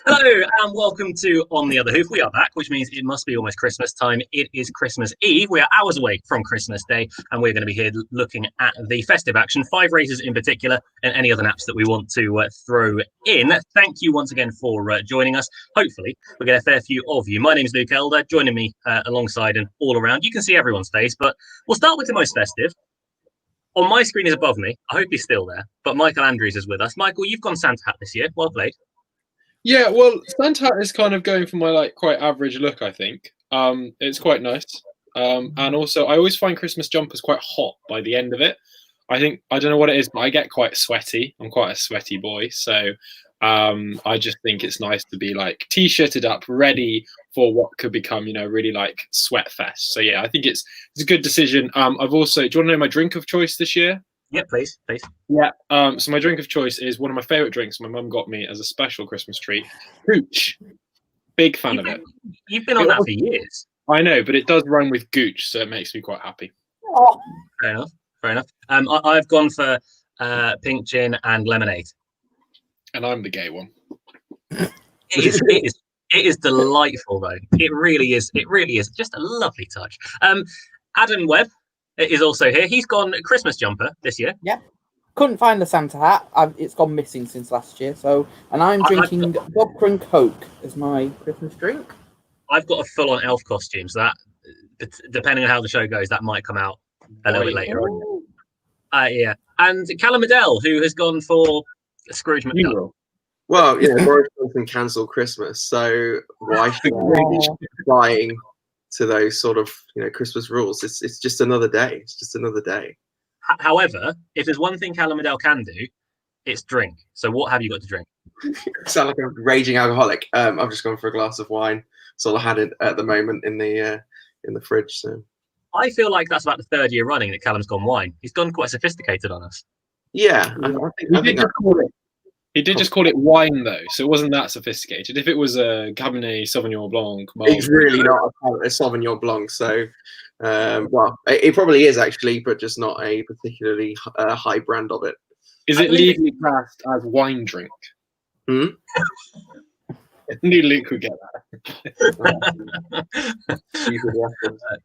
Hello and welcome to On the Other Hoof. We are back, which means it must be almost Christmas time. It is Christmas Eve. We are hours away from Christmas Day, and we're going to be here looking at the festive action, 5 races in particular, and any other naps that we want to throw in. Thank you once again for joining us. Hopefully, we'll get a fair few of you. My name is Luke Elder, joining me alongside and all around. You can see everyone's face, but we'll start with the most festive. On my screen is above me. I hope he's still there, but Michael Andrews is with us. Michael, you've gone Santa hat this year. Well played. Yeah, well, Santa hat is kind of going for my quite average look, I think. It's quite nice. And also I always find Christmas jumpers quite hot by the end of it. I don't know what it is, but I get quite sweaty. I'm quite a sweaty boy, so I just think it's nice to be t-shirted up, ready for what could become, really sweat fest. So yeah, I think it's a good decision. I've also, do you want to know my drink of choice this year? Yeah, please. Yeah. So my drink of choice is one of my favorite drinks my mum got me as a special Christmas treat. Hooch. Big fan of it. You've been on that for years. I know, but it does rhyme with gooch, so it makes me quite happy. Oh. Fair enough. I've gone for pink gin and lemonade. And I'm the gay one. It is delightful though. It really is. It really is just a lovely touch. Adam Webb is also here. He's gone Christmas jumper this year. Yeah. Couldn't find the Santa hat. It's gone missing since last year. And I'm drinking vodka and Coke as my Christmas drink. I've got a full-on elf costume, so that, depending on how the show goes, that might come out a little bit later on. Yeah. And Calum Madell, who has gone for Scrooge McDuck. Well, Boris Johnson cancelled Christmas, so why should we be flying to those sort of Christmas rules? It's just another day. It's just another day. However, if there's one thing Calum Madell can do, it's drink. So what have you got to drink? Sound like a raging alcoholic. I've just gone for a glass of wine. So I had it at the moment in the fridge. So I feel like that's about the third year running that Callum's gone wine. He's gone quite sophisticated on us. Yeah, He did just call it wine, though, so it wasn't that sophisticated. If it was a Cabernet Sauvignon Blanc... It's really not a Sauvignon Blanc, so... well, it probably is, actually, but just not a particularly high brand of it. Is it legally classed as wine drink? I knew Luke would get that.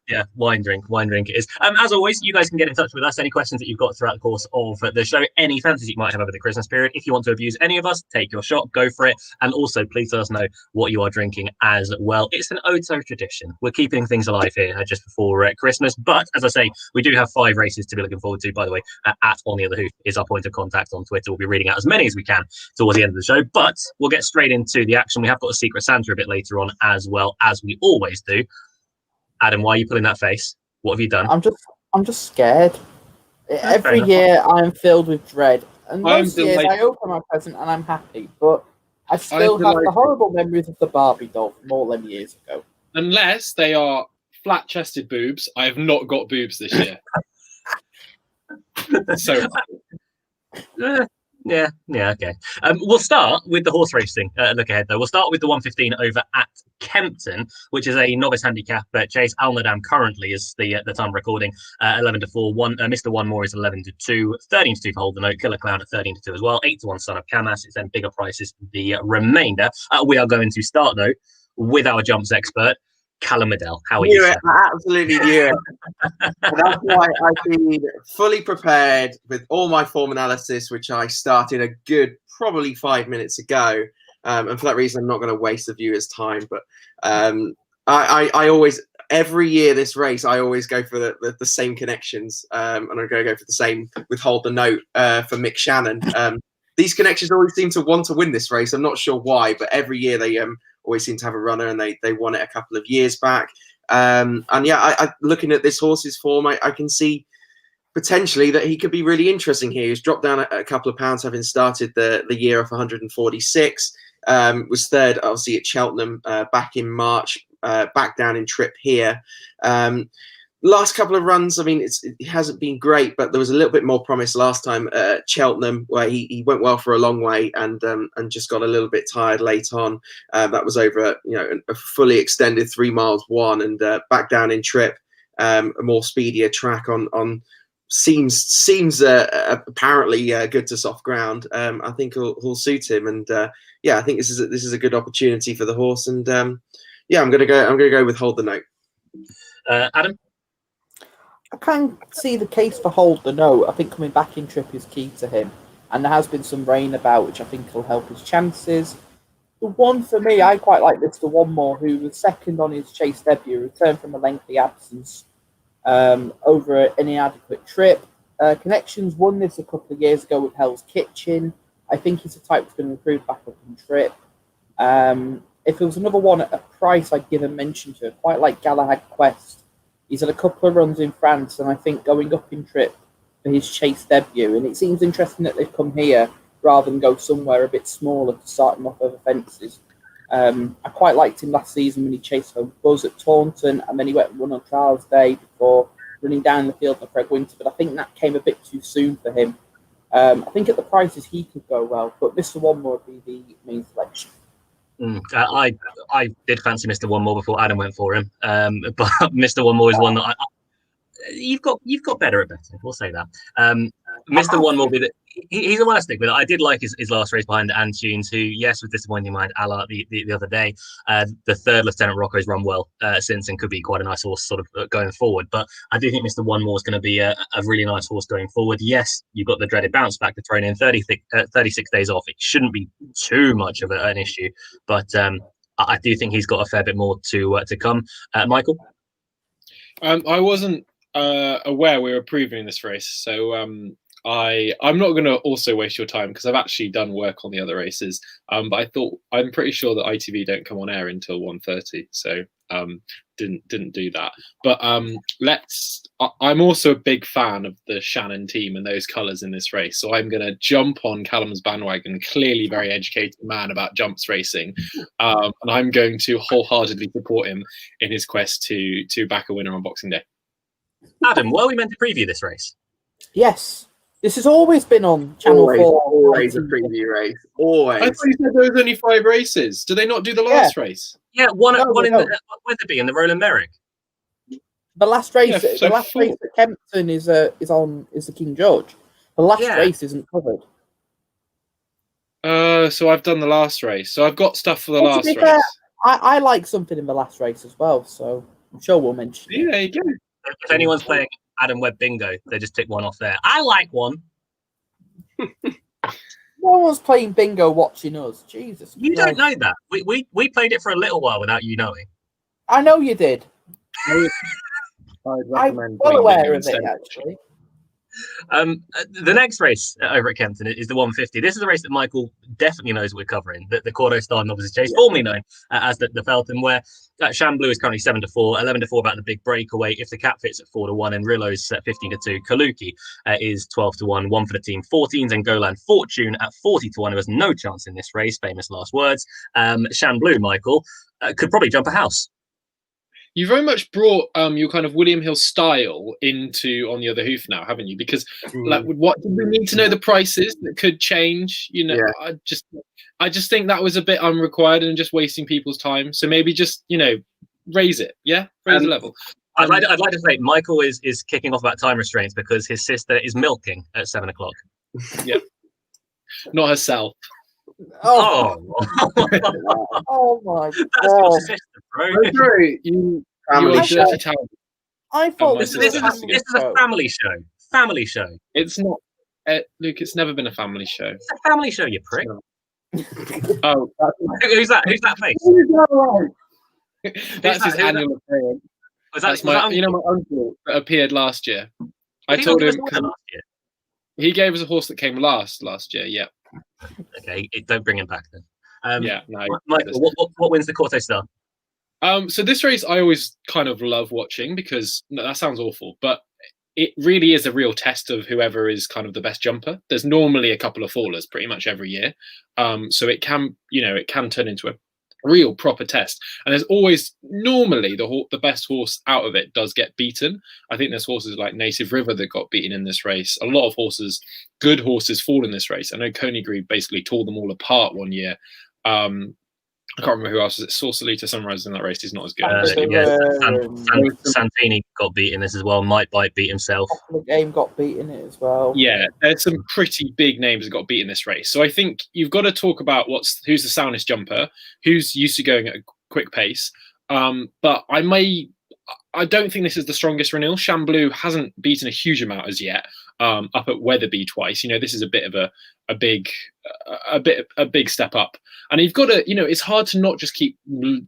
Yeah, wine drink it is. As always, you guys can get in touch with us. Any questions that you've got throughout the course of the show, any fantasies you might have over the Christmas period. If you want to abuse any of us, take your shot, go for it. And also, please let us know what you are drinking as well. It's an ode to tradition. We're keeping things alive here just before Christmas. But as I say, we do have 5 races to be looking forward to. By the way, at On the Other Hoof is our point of contact on Twitter. We'll be reading out as many as we can towards the end of the show. But we'll get straight into the action. We have got a Secret Santa a bit later on, as well as we always do. Adam, why are you pulling that face? What have you done? I'm just scared. Every year I'm filled with dread, and most years I open my present and I'm happy, but I still have the horrible memories of the Barbie doll from all them years ago. Unless they are flat-chested boobs, I have not got boobs this year. So. Yeah, okay. We'll start with the horse racing look ahead, though. We'll start with the 115 over at Kempton, which is a novice handicap chase. Al Nadam currently is the time recording 11-4. Mr. One More is 11-2, 13-2 for Hold the Note, Killer Clown at 13-2 as well, 8-1 Son of Camas. It's then bigger prices the remainder. We are going to start though with our jumps expert, Calum Madell. How are you? I absolutely knew it. That's why I've been fully prepared with all my form analysis, which I started a good probably 5 minutes ago. And for that reason, I'm not going to waste the viewers' time. But I always, every year this race, I always go for the same connections. And I'm going to go for the same with Hold the Note for Mick Shannon. These connections always seem to want to win this race. I'm not sure why, but every year they always seem to have a runner, and they won it a couple of years back. And yeah, I looking at this horse's form, I can see potentially that he could be really interesting here. He's dropped down a couple of pounds, having started the year off 146. Was third, obviously, at Cheltenham back in March, back down in trip here. Last couple of runs, I mean, it hasn't been great, but there was a little bit more promise last time at Cheltenham, where he went well for a long way and just got a little bit tired late on. That was over a fully extended 3 miles 1 and back down in trip, a more speedier track on seems apparently good to soft ground. I think will suit him, and I think this is a good opportunity for the horse, and I'm gonna go with Hold the Note. Adam? I can see the case for Hold the Note. I think coming back in trip is key to him, and there has been some rain about, which I think will help his chances. The one for me, I quite like this, the One More, who was second on his chase debut, returned from a lengthy absence over an inadequate trip. Connections won this a couple of years ago with Hell's Kitchen. I think he's a type that's going to improve back up in trip. If there was another one at a price, I'd give a mention to. Quite like Galahad Quest. He's had a couple of runs in France, and I think going up in trip for his chase debut. And it seems interesting that they've come here rather than go somewhere a bit smaller to start him off over fences. I quite liked him last season when he chased home Buzz at Taunton, and then he went and run on Trials Day before running down the field for Fred Winter. But I think that came a bit too soon for him. I think at the prices he could go well, but Mr. One More would be the main selection. I did fancy Mr. One More before Adam went for him, but Mr. One More is one that you've got better at betting. We'll say that. Mr. One More, he's the one I stick with. I did like his last race behind Antunes, who, yes, was disappointing behind Allard the other day. The third Lieutenant Rocco's run well since and could be quite a nice horse sort of going forward. But I do think Mr. One More is going to be a really nice horse going forward. Yes, you've got the dreaded bounce back to throw in 36 days off. It shouldn't be too much of an issue, but I do think he's got a fair bit more to come. Michael? I wasn't aware we were previewing this race, so I'm not going to also waste your time because I've actually done work on the other races. But I'm pretty sure that ITV don't come on air until 1:30, so didn't do that. But I'm also a big fan of the Shannon team and those colours in this race, so I'm going to jump on Calum's bandwagon. Clearly, very educated man about jumps racing, and I'm going to wholeheartedly support him in his quest to back a winner on Boxing Day. Adam, were we meant to preview this race? Yes. This has always been on Channel 4. Always a preview race. Always. I thought you said there was only 5 races. Do they not do the last race? Yeah, one in the Wetherby and the Roland Merrick. The last race, race at Kempton is the King George. The last race isn't covered. So I've done the last race. So I've got stuff for the last race. Fair, I like something in the last race as well. So I'm sure we'll mention it. Yeah, there you go. If anyone's playing Adam Webb Bingo, they just tick one off there. I like one. No one's playing bingo watching us. Jesus. You don't know that. We played it for a little while without you knowing. I know you did. I'm well aware of it, actually. The next race over at Kempton is the 150. This is a race that Michael definitely knows we're covering. The Cordo Star Novices Chase, formerly known as the Felton, where Shamblou is currently 7-4, 11-4 about the big breakaway. If the cap fits at 4-1, and Rillo's 15-2. Kaluki is 12-1, one for the team. 14s and Golan Fortune at 40-1. There was no chance in this race. Famous last words. Shamblou, Michael, could probably jump a house. You very much brought your kind of William Hill style into On the Other Hoof now, haven't you? Because what do we need to know the prices that could change? You know, I just think that was a bit unrequired and just wasting people's time. So maybe just raise it, raise the level. I'd like to say Michael is kicking off about time restraints because his sister is milking at 7 o'clock. Yeah, not herself. Oh my God! That's your sister, bro. You are dirty talent. I thought this is a family show. Family show. It's not, Luke. It's never been a family show. It's a family show, you prick. Oh, who's that? Who's that face? That's his annual appearance. That's my uncle that appeared last year. I told him he gave us a horse that came last year. Yeah. Okay, don't bring him back then. No. Michael, what wins the Corto Star? So this race I always kind of love watching because that sounds awful, but it really is a real test of whoever is kind of the best jumper. There's normally a couple of fallers pretty much every year, so it can turn into a real proper test. And there's always normally the best horse out of it does get beaten. I think there's horses like Native River that got beaten in this race. A lot of horses, good horses, fall in this race. I know Coney Greve basically tore them all apart one year. I can't remember who else. Is it Sausalito Sunrise in that race? He's not as good. Santini got beat in this as well. Might Bite beat himself. The game got beat in it as well. Yeah, there's some pretty big names that got beat in this race. So I think you've got to talk about who's the soundest jumper, who's used to going at a quick pace. But I don't think this is the strongest Renil. Chamblou hasn't beaten a huge amount as yet. Up at Weatherby twice. This is a bit of a big step up. And you've got to, it's hard to not just keep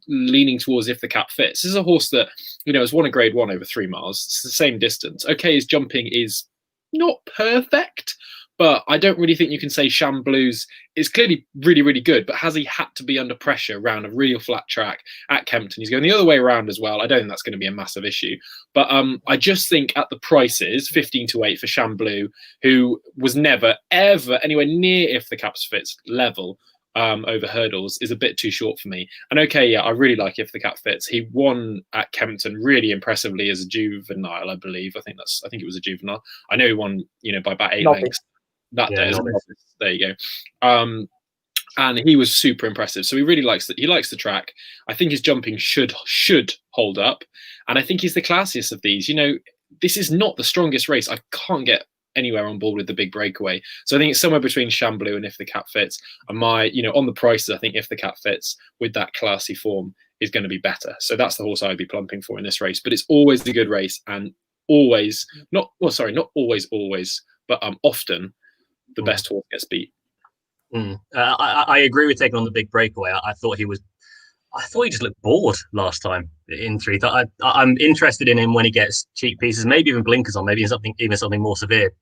leaning towards If the Cap Fits. This is a horse that, has won a Grade 1 over 3 miles. It's the same distance. Okay, his jumping is not perfect, but I don't really think you can say Chamblou's is clearly really, really good, but has he had to be under pressure around a real flat track at Kempton? He's going the other way around as well. I don't think that's going to be a massive issue. But I just think at the prices, 15-8 for Chamblou, who was never, ever anywhere near If the Cap Fits level over hurdles, is a bit too short for me. And okay, yeah, I really like If the Cap Fits. He won at Kempton really impressively as a juvenile, I believe. I think it was a juvenile. I know he won, by about 8 lengths. That day, there you go. And he was super impressive. So he really likes the track. I think his jumping should hold up, and I think he's the classiest of these. This is not the strongest race. I can't get anywhere on board with the big breakaway. So I think it's somewhere between Chamblou and If the Cap Fits. And on the prices, I think If the Cap Fits with that classy form is going to be better. So that's the horse I'd be plumping for in this race. But it's always a good race, and not always, but often. The best horse gets beat. I agree with taking on the big breakaway. I thought he just looked bored last time in 3. I'm interested in him when he gets cheek pieces, maybe even blinkers on, maybe something more severe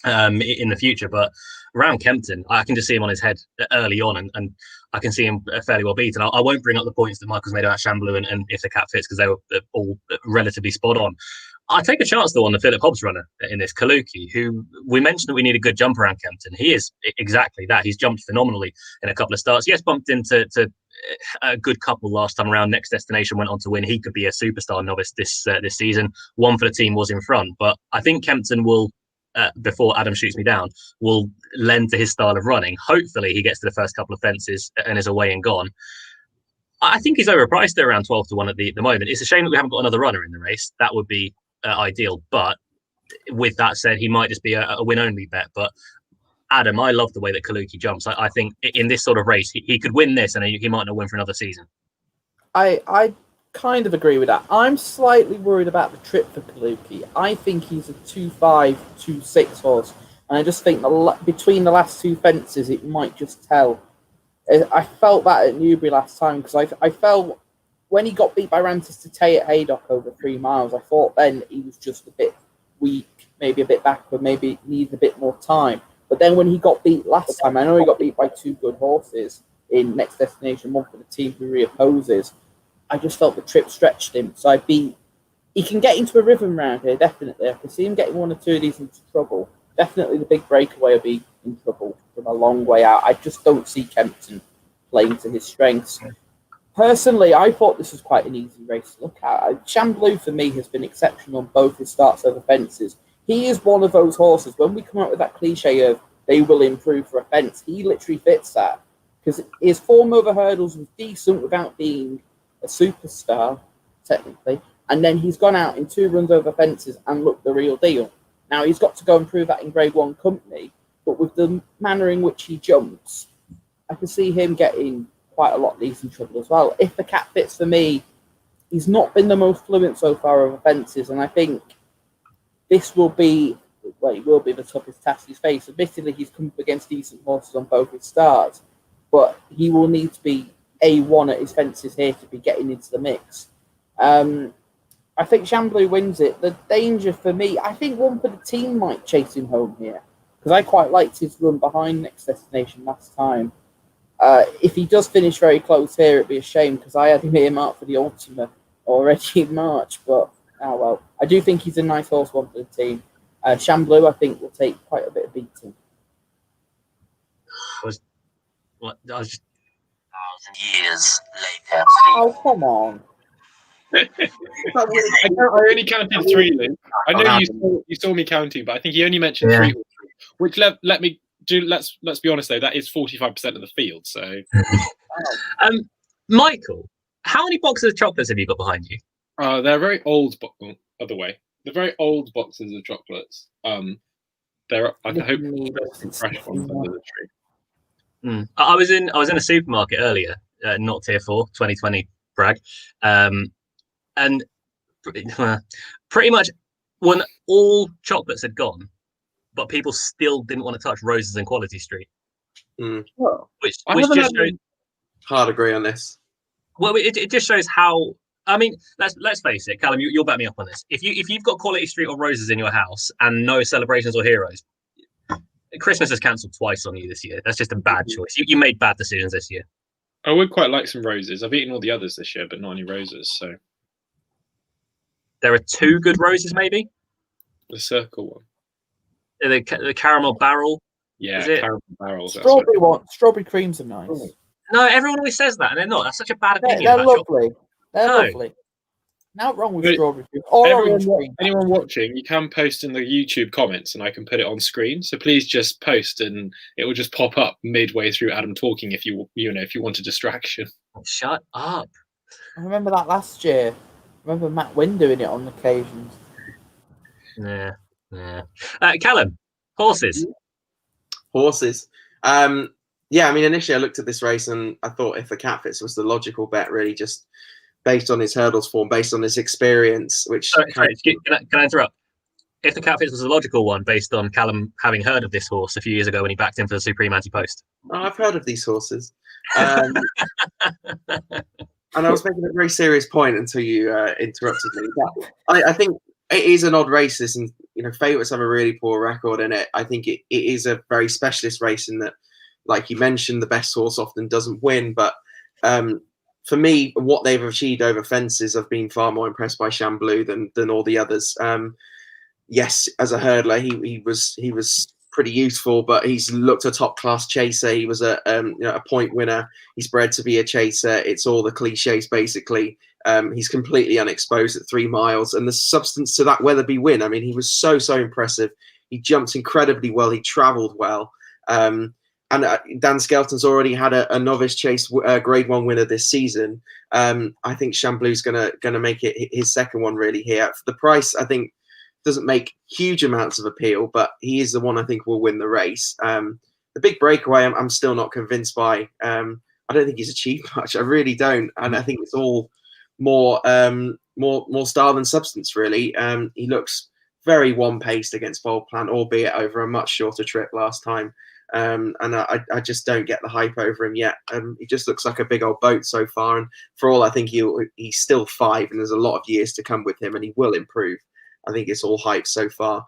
in the future. But around Kempton, I can just see him on his head early on, and I can see him fairly well beaten. I won't bring up the points that Michael's made about Chamblou and If the Cap Fits, because they were all relatively spot on. I take a chance, though, on the Philip Hobbs runner in this, Kaluki, who we mentioned that we need a good jump around Kempton. He is exactly that. He's jumped phenomenally in a couple of starts. Yes, bumped into a good couple last time around. Next Destination went on to win. He could be a superstar novice this season. One for the team was in front. But I think Kempton will, before Adam shoots me down, will lend to his style of running. Hopefully he gets to the first couple of fences and is away and gone. I think he's overpriced at around 12-1 at the moment. It's a shame that we haven't got another runner in the race. That would be ideal, but with that said, he might just be a win-only bet. But Adam, I love the way that Kaluki jumps. I think in this sort of race, he could win this, and he might not win for another season. I kind of agree with that. I'm slightly worried about the trip for Kaluki. I think he's a 2.5, 2.6 horse, and I just think between the last 2 fences, it might just tell. I felt that at Newbury last time, because I felt when he got beat by Ramses to Tay at Haydock over 3 miles, I thought then he was just a bit weak, maybe a bit backward, maybe needed a bit more time. But then when he got beat last time, I know he got beat by 2 good horses in Next Destination, one for the team who reopposes. I just felt the trip stretched him. So he can get into a rhythm round here, definitely. I can see him getting 1 or 2 of these into trouble. Definitely the big breakaway will be in trouble from a long way out. I just don't see Kempton playing to his strengths. Personally, I thought this was quite an easy race to look at. Chamblou, for me, has been exceptional on both his starts over fences. He is one of those horses, when we come out with that cliche of they will improve for a fence, he literally fits that. Because his form over hurdles was decent without being a superstar, technically. And then he's gone out in 2 runs over fences and looked the real deal. Now, he's got to go and prove that in Grade 1 company, but with the manner in which he jumps, I can see him getting quite a lot of these in trouble as well. If the Cap Fits, for me, he's not been the most fluent so far over fences, and I think this will be, well, it will be the toughest task he's faced. Admittedly, he's come up against decent horses on both his starts, but he will need to be A1 at his fences here to be getting into the mix. I think Chamblou wins it. The danger for me, I think one for the team might chase him home here, because I quite liked his run behind Next Destination last time. If he does finish very close here, it'd be a shame, because I had him earmarked for the Ultima already in March. But, oh well. I do think he's a nice horse, one for the team. Chamblou, I think, will take quite a bit of beating. I was just... 1,000 years later. Oh, come on. I only counted 3, Luke. I know you saw me counting, but I think he only mentioned 3, which let me do. Let's be honest though, that is 45% of the field. So, Michael, how many boxes of chocolates have you got behind you? They're very old. Other way. They're very old boxes of chocolates. They're I hope some fresh ones under the tree. I was in a supermarket earlier, not tier 4, 2020 brag, and pretty much when all chocolates had gone, but people still didn't want to touch Roses and Quality Street. Which just shows, hard agree on this. Well, it just shows how. I mean, let's face it, Calum, you'll back me up on this. If you've got Quality Street or Roses in your house and no Celebrations or Heroes, Christmas has cancelled twice on you this year. That's just a bad choice. You made bad decisions this year. I would quite like some Roses. I've eaten all the others this year, but not any Roses. So there are 2 good Roses, maybe. The circle one. The caramel barrel. Yeah, caramel barrels. Strawberry one. Strawberry creams are nice. No, everyone always says that, and they're not. That's such a bad opinion. They're lovely. They're lovely. Not wrong with strawberry cream. Anyone watching, you can post in the YouTube comments, and I can put it on screen. So please just post, and it will just pop up midway through Adam talking if you want a distraction. Shut up. I remember that last year. I remember Matt Wynn doing it on occasions. Yeah. Calum, horses. Yeah, I mean, initially I looked at this race and I thought if the Catfits was the logical bet, really, just based on his hurdles form, based on his experience. Which sorry, can I interrupt? If the Catfits was the logical one, based on Calum having heard of this horse a few years ago when he backed him for the Supreme Anti-Post. Oh, I've heard of these horses, and I was making a very serious point until you interrupted me. But I think it is an odd race, this, and favourites have a really poor record in it. I think it is a very specialist race in that, like you mentioned, the best horse often doesn't win. But for me, what they've achieved over fences, I've been far more impressed by Chamblou than all the others. Yes, as a hurdler, he was pretty useful, but he's looked a top class chaser. He was a point winner. He's bred to be a chaser. It's all the cliches basically. He's completely unexposed at 3 miles, and the substance to that Weatherby win. I mean, he was so impressive. He jumped incredibly well. He travelled well. And Dan Skelton's already had a novice chase Grade 1 winner this season. I think Chamblou's gonna make it his second one really here. For the price, I think doesn't make huge amounts of appeal, but he is the one I think will win the race. The big breakaway, I'm still not convinced by. I don't think he's achieved much. I really don't, and I think it's all more style than substance. Really, he looks very one-paced against Bold Plan, albeit over a much shorter trip last time. And I just don't get the hype over him yet. He just looks like a big old boat so far, and for all I think he's still 5, and there's a lot of years to come with him, and he will improve. I think it's all hype so far,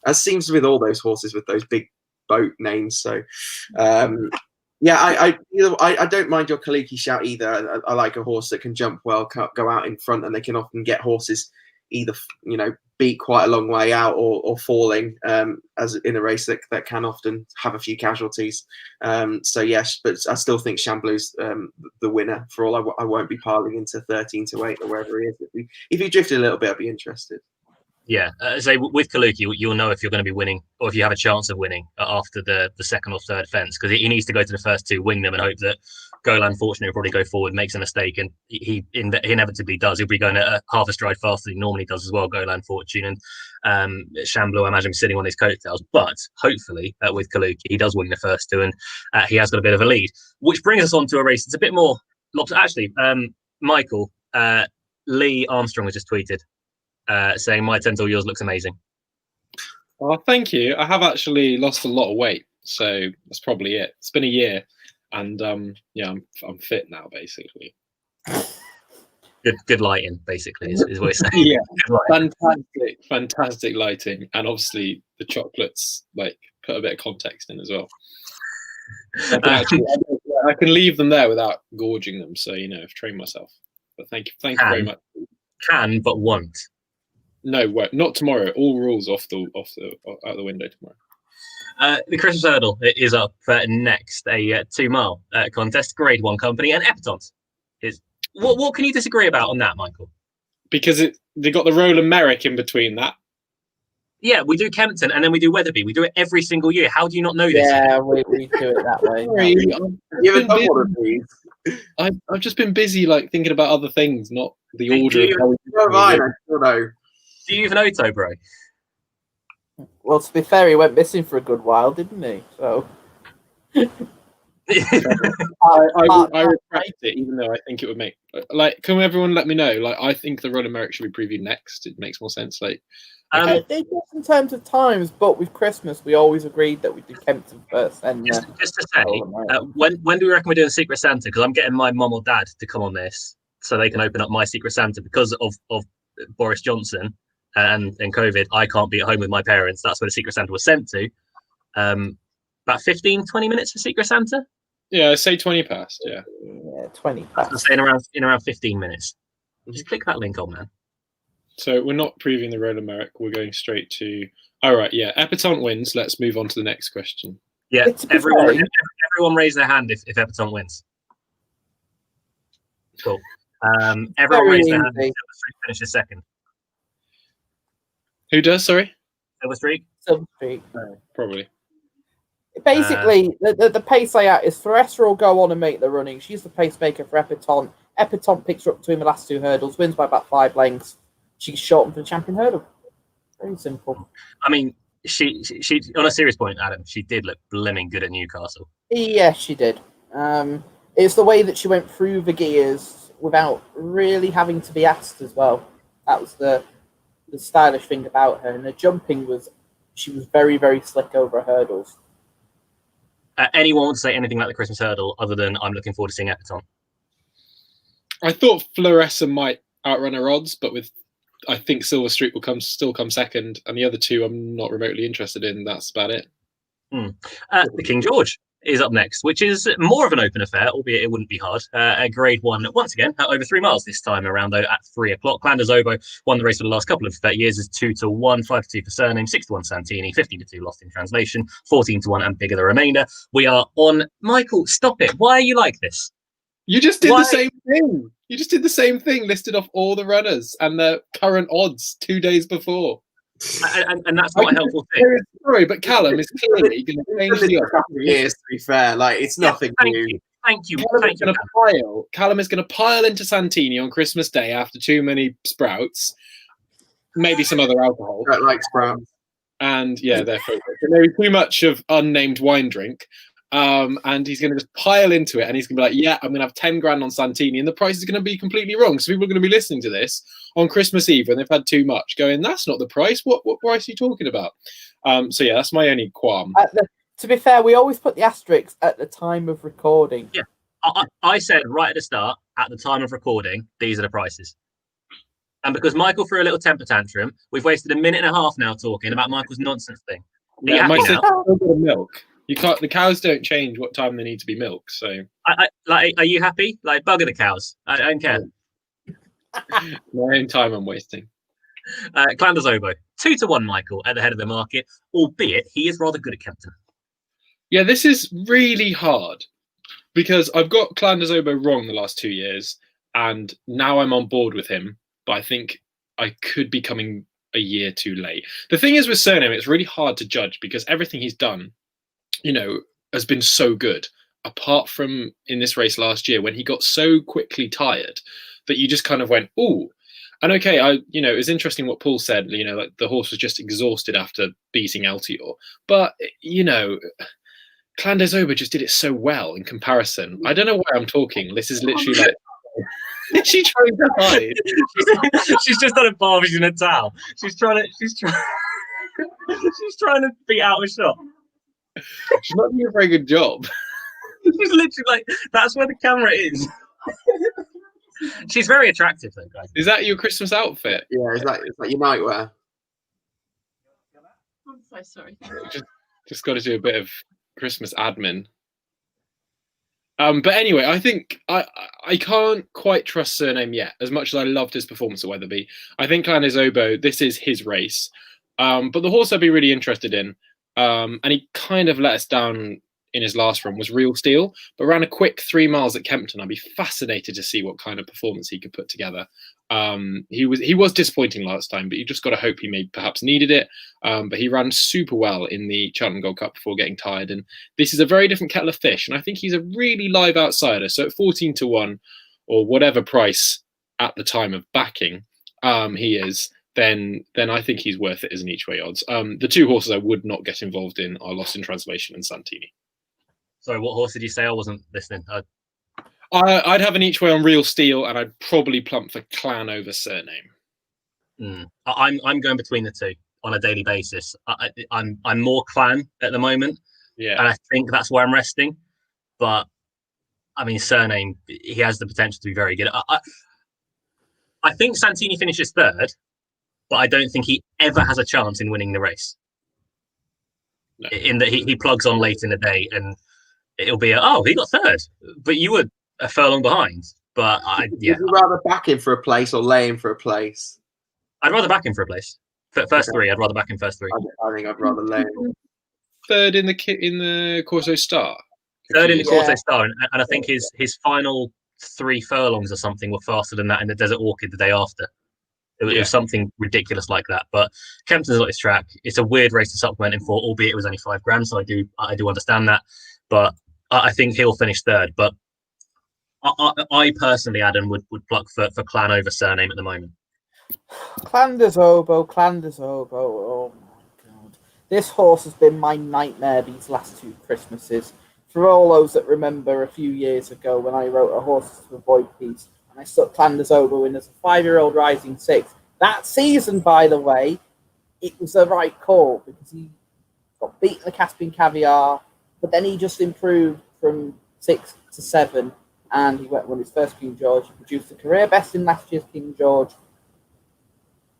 as seems with all those horses with those big boat names. So, yeah, I don't mind your Kaluki shout either. I like a horse that can jump well, go out in front, and they can often get horses either beat quite a long way out or falling, as in a race that can often have a few casualties. So yes, but I still think Chamblou's the winner. For all I won't be piling into 13-8 or wherever he is. If he drifted a little bit, I'd be interested. Yeah, so with Kaluki, you'll know if you're going to be winning or if you have a chance of winning after the second or third fence, because he needs to go to the first 2, win them, and hope that Golan Fortune will probably go forward, makes a mistake, and he inevitably does. He'll be going at half a stride faster than he normally does as well, Golan Fortune. And Chamblou, I imagine, sitting on his coattails. But hopefully, with Kaluki, he does win the first 2, and he has got a bit of a lead. Which brings us on to a race that's a bit more actually, Michael, Lee Armstrong has just tweeted, saying my 10 all yours looks amazing. Oh, thank you. I have actually lost a lot of weight, so that's probably it. It's been a year, and yeah, I'm fit now, basically. Good lighting, basically, is what it's saying. Yeah, fantastic lighting, and obviously the chocolates put a bit of context in as well. I can leave them there without gorging them, so I've trained myself. But thank you very much. Can but won't. No, not tomorrow. All rules out the window tomorrow. The Christmas Hurdle is up next, a 2-mile contest, Grade 1 company, and Epatont. What can you disagree about on that, Michael? Because they got the Roland Merrick in between that. Yeah, we do Kempton and then we do Weatherby. We do it every single year. How do you not know this? Yeah, we do it that way. You haven't done one of these. I've just been busy like thinking about other things, not the order. Do you even know Tobro? Well, to be fair, he went missing for a good while, didn't he? So I regret it, even though I think it would make can everyone let me know? Like, I think the Roller Merrick should be previewed next. It makes more sense. Like, they just in terms of times, but with Christmas, we always agreed that we did Kempton first. And just to say, when do we reckon we're doing Secret Santa? Because I'm getting my mum or dad to come on this so they can open up my Secret Santa because of Boris Johnson and COVID. I can't be at home with my parents. That's where the Secret Santa was sent to. About 15, 20 minutes for Secret Santa. Yeah, say 20 past. Yeah, 20 past. I'm saying around 15 minutes. Just click that link, old man. So we're not previewing the Roller Merrick. We're going straight to. All right, yeah. Epatante wins. Let's move on to the next question. Yeah, everyone raise their hand if Epatante wins. Cool. Everyone raise their hand if Silver Streak finishes second. Who does? Sorry. Silver Streak. Silver Streak. Probably. Basically, the pace layout is Theresa will go on and make the running. She's the pacemaker for Epatante. Epatante picks her up between the last two hurdles, wins by about 5 lengths. She's shortened for the champion hurdle. Very simple. I mean, she on a serious point, Adam, she did look blimmin' good at Newcastle. Yeah, she did. It's the way that she went through the gears without really having to be asked as well. That was the stylish thing about her. And the jumping she was very, very slick over her hurdles. Anyone want to say anything about the Christmas hurdle other than I'm looking forward to seeing Epatante? I thought Floressa might outrun her odds, but I think Silver Streak will still come second, and the other two I'm not remotely interested in. That's about it. The King George is up next, which is more of an open affair, albeit it wouldn't be hard. A grade 1, once again, over 3 miles this time around, though, at 3 o'clock. Clanders Obo won the race for the last couple of years as 2-1, 5-2 for Surname, 6-1 Santini, 15-2 Lost in Translation, 14-1 and Bigger the remainder. We are on. Michael, stop it. Why are you like this? You just did the same thing. You just did the same thing, listed off all the runners and the current odds 2 days before. And that's not a helpful thing. Sorry, but Calum is clearly going to change the odds. Couple of years, to be fair. Like, it's nothing new. Thank you. Calum is going to pile into Santini on Christmas Day after too many sprouts, maybe some other alcohol. I like sprouts. And yeah, they're maybe too much of unnamed wine drink. And he's going to just pile into it, and he's going to be like, yeah, I'm going to have 10 grand on Santini, and the price is going to be completely wrong. So people are going to be listening to this on Christmas Eve when they've had too much, going, that's not the price. What price are you talking about? So yeah, that's my only qualm. To be fair, we always put the asterisks at the time of recording. Yeah, I said right at the start, at the time of recording, these are the prices. And because Michael threw a little temper tantrum, we've wasted 1.5 minutes now talking about Michael's nonsense thing. Yeah, my sister's a little bit of milk. You can't. The cows don't change what time they need to be milked. So, are you happy? Like, bugger the cows. I don't care. My own time I'm wasting. Clanders Obo 2-1, Michael at the head of the market, albeit he is rather good at Kempton. Yeah, this is really hard because I've got Clanders Obo wrong the last 2 years, and now I'm on board with him. But I think I could be coming a year too late. The thing is with Surname, it's really hard to judge because everything he's done, has been so good, apart from in this race last year when he got so quickly tired that you just kind of went, ooh. And okay, it was interesting what Paul said, like the horse was just exhausted after beating Altior. But, Clanders Obo just did it so well in comparison. I don't know why I'm talking. This is literally like, she trying to hide. She's just done a barbie in a towel. She's trying to be out of shot. She's not doing a very good job. She's literally like, that's where the camera is. She's very attractive, though, guys. Is that your Christmas outfit? Yeah, it's like your nightwear. I'm so sorry. Just got to do a bit of Christmas admin. But anyway, I think I can't quite trust Surname yet, as much as I loved his performance at Wetherby. I think Clanders Obo, this is his race. But the horse I'd be really interested in. And he kind of let us down in his last run was Real Steel, but ran a quick 3 miles at Kempton. I'd be fascinated to see what kind of performance he could put together. He was disappointing last time, but you just got to hope he perhaps needed it. But he ran super well in the Cheltenham Gold Cup before getting tired. And this is a very different kettle of fish. And I think he's a really live outsider. So at 14-1 or whatever price at the time of backing he is, then I think he's worth it as an each way odds. The 2 horses I would not get involved in are Lost in Translation and Santini. Sorry, what horse did you say? I wasn't listening. I'd have an each way on Real Steel, and I'd probably plump for Clan over Surname. I'm going between the two on a daily basis. I'm more Clan at the moment, and I think that's where I'm resting. But I mean, Surname, he has the potential to be very good. I think Santini finishes 3rd, but I don't think he ever has a chance in winning the race. No. In that he plugs on late in the day and it'll be he got 3rd, but you were a furlong behind. But Would you rather back him for a place or lay him for a place? I'd rather back him for a place. First 3, I'd rather back him first 3. I think I'd rather lay him. 3rd in the Corso Star. 3rd in the Corso Star, and I think his final 3 furlongs or something were faster than that in the Desert Orchid the day after. It was something ridiculous like that. But Kempton's not his track. It's a weird race to supplement him for, albeit it was only $5,000. So I do understand that. But I think he'll finish 3rd. But I personally, Adam, would pluck for Clan over Surname at the moment. Clan des Obeaux. Oh my God. This horse has been my nightmare these last 2 Christmases. For all those that remember a few years ago when I wrote a Horses to Avoid piece, I stuck Clan des Obeaux in as a 5-year-old rising 6. That season, by the way, it was the right call because he got beaten the Caspian Caviar, but then he just improved from 6 to 7, and he won his first King George. He produced a career best in last year's King George.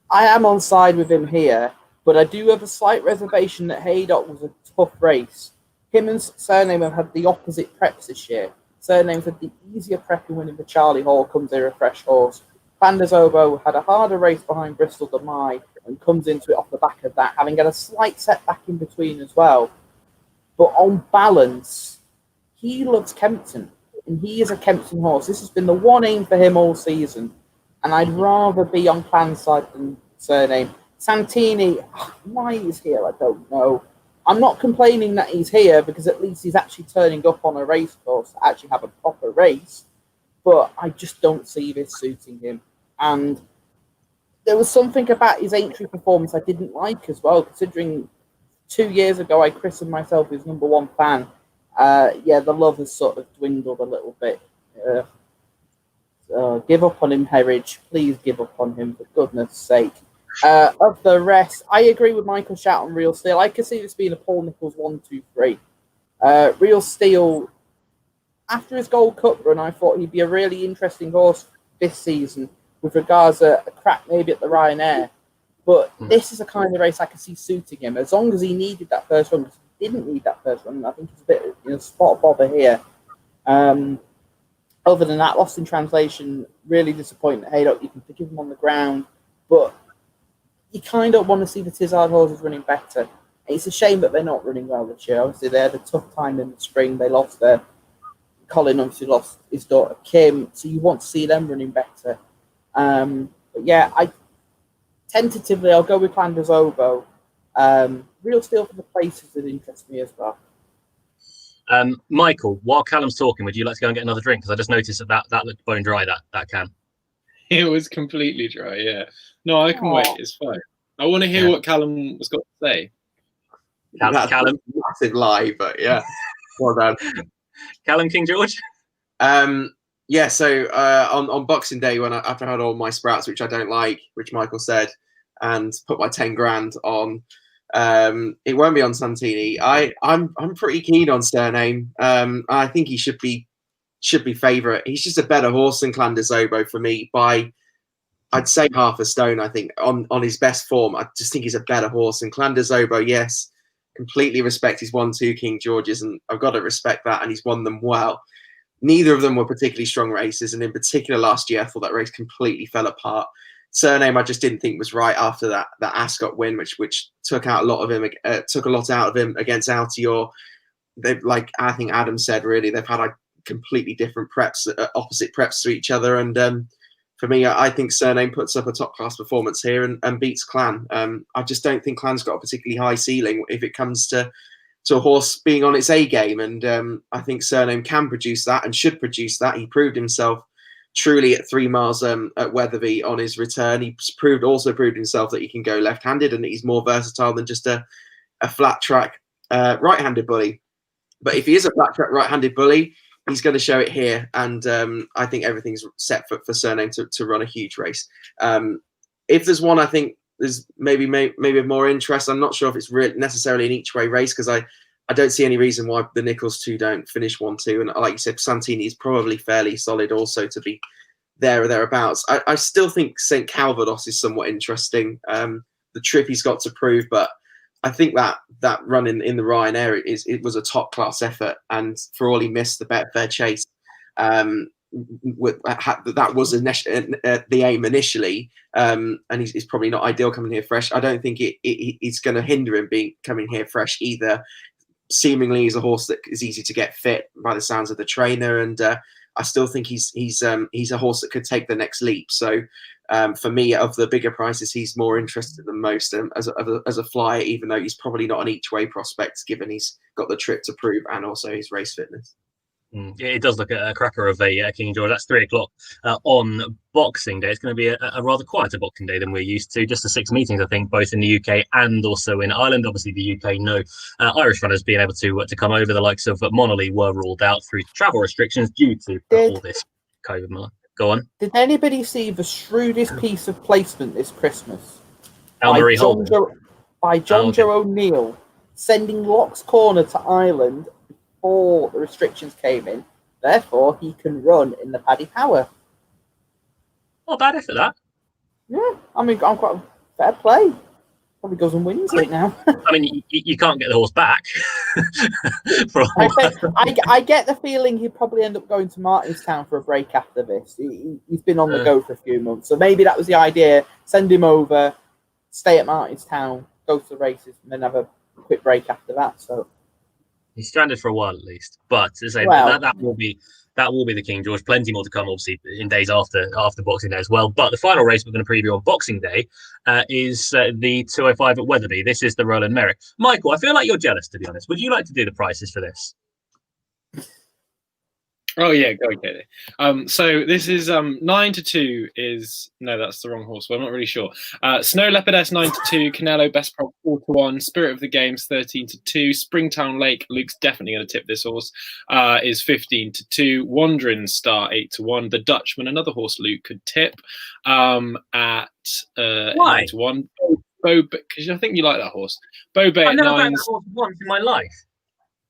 I am on side with him here, but I do have a slight reservation that Haydock was a tough race. Him and Surname have had the opposite preps this year. Surname's had the easier prep in winning the Charlie Hall, comes in a fresh horse. Clan des Obeaux had a harder race behind Bristol de Mai and comes into it off the back of that, having had a slight setback in between as well. But on balance, he loves Kempton, and he is a Kempton horse. This has been the one aim for him all season, and I'd rather be on Clan's side than Surname. Santini, why he's here, I don't know. I'm not complaining that he's here because at least he's actually turning up on a race course to actually have a proper race, but I just don't see this suiting him. And there was something about his entry performance I didn't like as well, considering 2 years ago I christened myself his #1 fan. The love has sort of dwindled a little bit. Give up on him, Herridge. Please give up on him, for goodness sake. Of the rest, I agree with Michael Shout on Real Steel. I could see this being a Paul Nicholls 1, 2, 3. Real Steel, after his Gold Cup run, I thought he'd be a really interesting horse this season with regards to a crack maybe at the Ryanair. But this is a kind of race I could see suiting him, as long as he needed that first run, because he didn't need that first run. I think it's a bit spot bother here. Other than that, Lost in Translation, really disappointing at Haydock. You can forgive him on the ground, but you kind of want to see the Tizard horses running better. It's a shame that they're not running well this year. Obviously, they had a tough time in the spring. They lost Colin obviously lost his daughter Kim, so you want to see them running better. But yeah, tentatively I'll go with Clan des Obeaux. Real Steel for the places that interest me as well. Michael, while Callum's talking, would you like to go and get another drink? Because I just noticed that looked bone dry, that can. It was completely dry, yeah. No, I can wait. It's fine. I want to hear what Calum has got to say. Callum, massive lie, but yeah, well done. Calum King George. So on Boxing Day, after I had all my sprouts, which I don't like, which Michael said, and put my 10 grand on, it won't be on Santini. I'm pretty keen on Surname. I think he should be favourite. He's just a better horse than Clan des Obeaux for me by, I'd say, half a stone. I think on his best form, I just think he's a better horse. And Clan des Obeaux, yes, completely respect his 1-2 King Georges, and I've got to respect that, and he's won them well. Neither of them were particularly strong races, and in particular last year, I thought that race completely fell apart. Surname, I just didn't think was right after that Ascot win, which took out a lot of him, took a lot out of him against Altior. they've, like I think Adam said, really, they've had like completely different preps, opposite preps to each other. And for me, I think Surname puts up a top class performance here and beats Clan. I just don't think Clan's got a particularly high ceiling if it comes to a horse being on its A game. And I think Surname can produce that and should produce that. He proved himself truly at 3 miles at Wetherby on his return. He also proved himself that he can go left-handed and that he's more versatile than just a flat track right-handed bully. But if he is a flat track right-handed bully, he's going to show it here. And I think everything's set for Surname to run a huge race. If there's one, I think there's maybe more interest. I'm not sure if it's necessarily an each-way race, because I don't see any reason why the Nichols 2 don't finish 1-2. And like you said, Santini is probably fairly solid also to be there or thereabouts. I still think St. Calvados is somewhat interesting. The trip he's got to prove, but I think that run in the Ryanair it was a top class effort, and for all he missed the Betfair Chase, that was the aim initially, and he's probably not ideal coming here fresh. I don't think it's going to hinder him coming here fresh either. Seemingly, he's a horse that is easy to get fit by the sounds of the trainer, and I still think he's a horse that could take the next leap. So for me, of the bigger prices, he's more interested than most as a flyer, even though he's probably not an each way prospect, given he's got the trip to prove and also his race fitness. It does look a cracker of a King George. That's 3 o'clock on Boxing Day. It's going to be a rather quieter Boxing Day than we're used to. Just the 6 meetings, I think, both in the UK and also in Ireland. Obviously, the UK, no Irish runners being able to come over. The likes of Monolly were ruled out through travel restrictions due to all this COVID. Go on. Did anybody see the shrewdest piece of placement this Christmas? By John Joe O'Neill, sending Locks Corner to Ireland before the restrictions came in. Therefore, he can run in the Paddy Power. Not bad effort, that. Yeah, I mean, I'm quite fair play. Probably goes and wins it now. I mean, you can't get the horse back. I get the feeling he'd probably end up going to Martinstown for a break after this. He's been on the go for a few months. So maybe that was the idea. Send him over, stay at Martinstown, go to the races, and then have a quick break after that. So he's stranded for a while at least. But to say that will be the King George. Plenty more to come, obviously, in days after Boxing Day as well. But the final race we're going to preview on Boxing Day is the 205 at Wetherby. This is the Roland Merrick. Michael, I feel like you're jealous, to be honest. Would you like to do the prices for this? Oh yeah, go get it. So this is 9-2 is that's the wrong horse. Well, I'm not really sure. Snow Leopard S 9-2, Canelo Best Prop 4-1, Spirit of the Games 13-2, Springtown Lake. Luke's definitely going to tip this horse. Is 15-2, Wandering Star 8-1, The Dutchman, another horse Luke could tip at 8-1. Bo, because I think you like that horse. Bo Bay I've at never 9. had that horse once in my life.